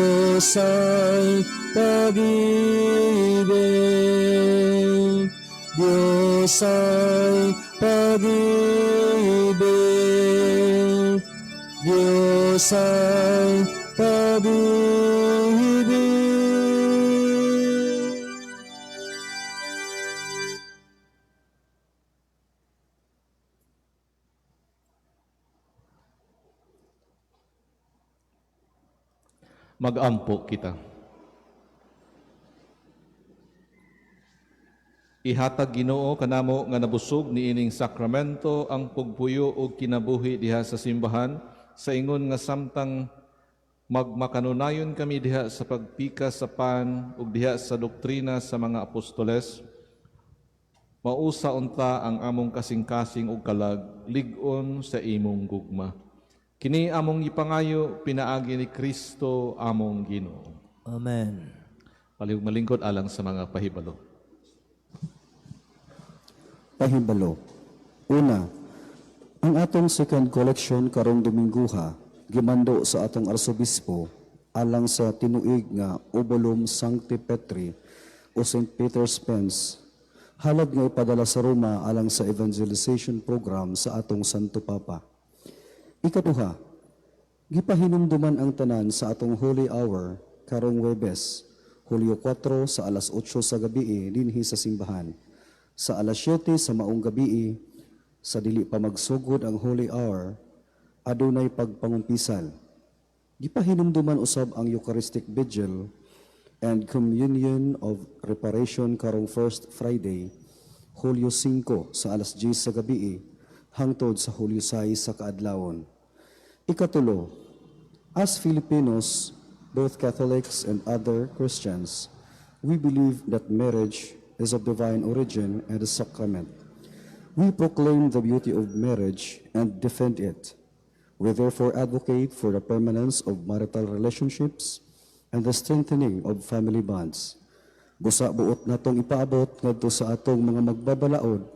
Diyos ay pag-ibig, Diyos ay pag-ibig, Diyos ay pag-ibig. Mag-ampo kita. Ihatag Ginoo kanamo nga nabusog niining sakramento ang pugpuyo ug kinabuhi diha sa simbahan sa ingon nga samtang magmakanunayon kami diha sa pagpika sa pan ug diha sa doktrina sa mga apostoles. Mausa unta ang among kasing-kasing ug kalag lig-on sa imong gugma. Kini among ipangayo pinaagi ni Kristo among Ginoo. Amen. Palihog malingkod alang sa mga pahibalo. Pahibalo. Una, ang atong second collection karong Domingguha gimando sa atong arsobispo alang sa tinuig nga Obolum Sancti Petri o St. Peter's Pence, halad nga ipadala sa Roma alang sa evangelization program sa atong Santo Papa. Ikaduha, gipahinumduman ang tanan sa atong Holy Hour karong Huwebes, Hulyo 4 sa alas 8 sa gabi dinhi sa simbahan. Sa alas 7 sa maong gabi, sa dili pa magsugod ang Holy Hour, adunay pagpangumpisal. Gipahinumduman usab ang Eucharistic Vigil and Communion of Reparation karong First Friday, Hulyo 5 sa alas 10 sa gabi, hangtod sa Hulyo 6 sa kaadlawon. Ikatulo, as Filipinos, both Catholics and other Christians, we believe that marriage is of divine origin and a sacrament. We proclaim the beauty of marriage and defend it. We therefore advocate for the permanence of marital relationships and the strengthening of family bonds. Busa buot natong ipaabot ngadto sa atong mga magbabalaod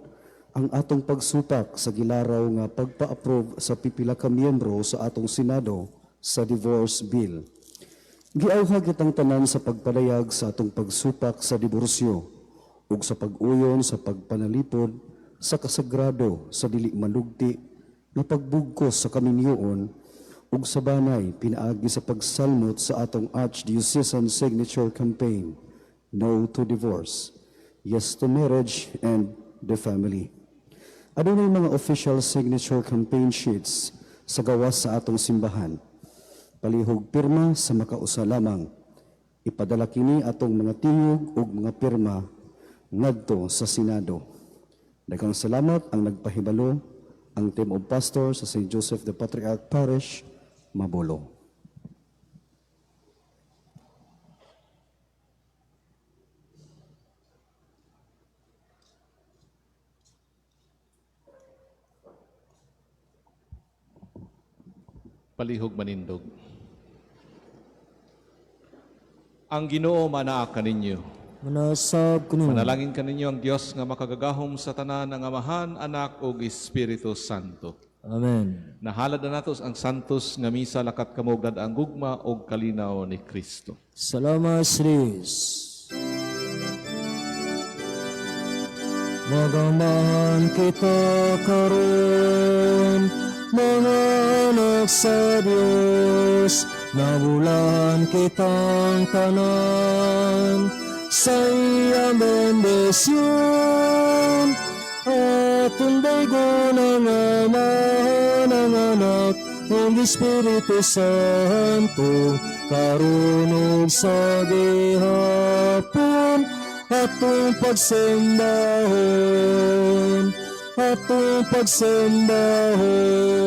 ang atong pagsupak sa gilaraw nga pagpa-approve sa pipila ka miyembro sa atong Senado sa divorce bill. Giauha kitang tanan sa pagpalayag sa atong pagsupak sa diborsyo ug sa pag-uyon sa pagpanalipod sa kasagrado sa dili manugti nga pagbugkos sa kaminyoon ug sa banay pinaagi sa pagsalmot sa atong Archdiocesan Signature Campaign, No to Divorce, Yes to Marriage and the Family. Adunay mga official signature campaign sheets sa gawas sa atong simbahan. Palihog pirma sa makausa lamang. Ipadala kini atong mga tingog ug mga pirma ngadto sa Senado. Daghang salamat ang nagpahibalo, ang team of pastors sa St. Joseph the Patriarch Parish, Mabolo. Palihog manindog. Ang Ginoo manaa kaninyo. Manasab kuno. Manalangin kaninyo ang Dios nga makagagahom sa tanan ng Amahan, Anak ug Espiritu Santo. Amen. Nahalad na nato ang santos nga misa lakat kamugad ang gugma ug kalinaw ni Kristo. Salamat, Sris. Magamahan kita karon, mga anak sa Diyos, nabulahan kitang tanan, sa iyang bendisyon, at tunday ko ng Ama, ng Anak, ng Espiritu Santo, karunong sa gihapon, atong pagsendahon, atong pagsendahon.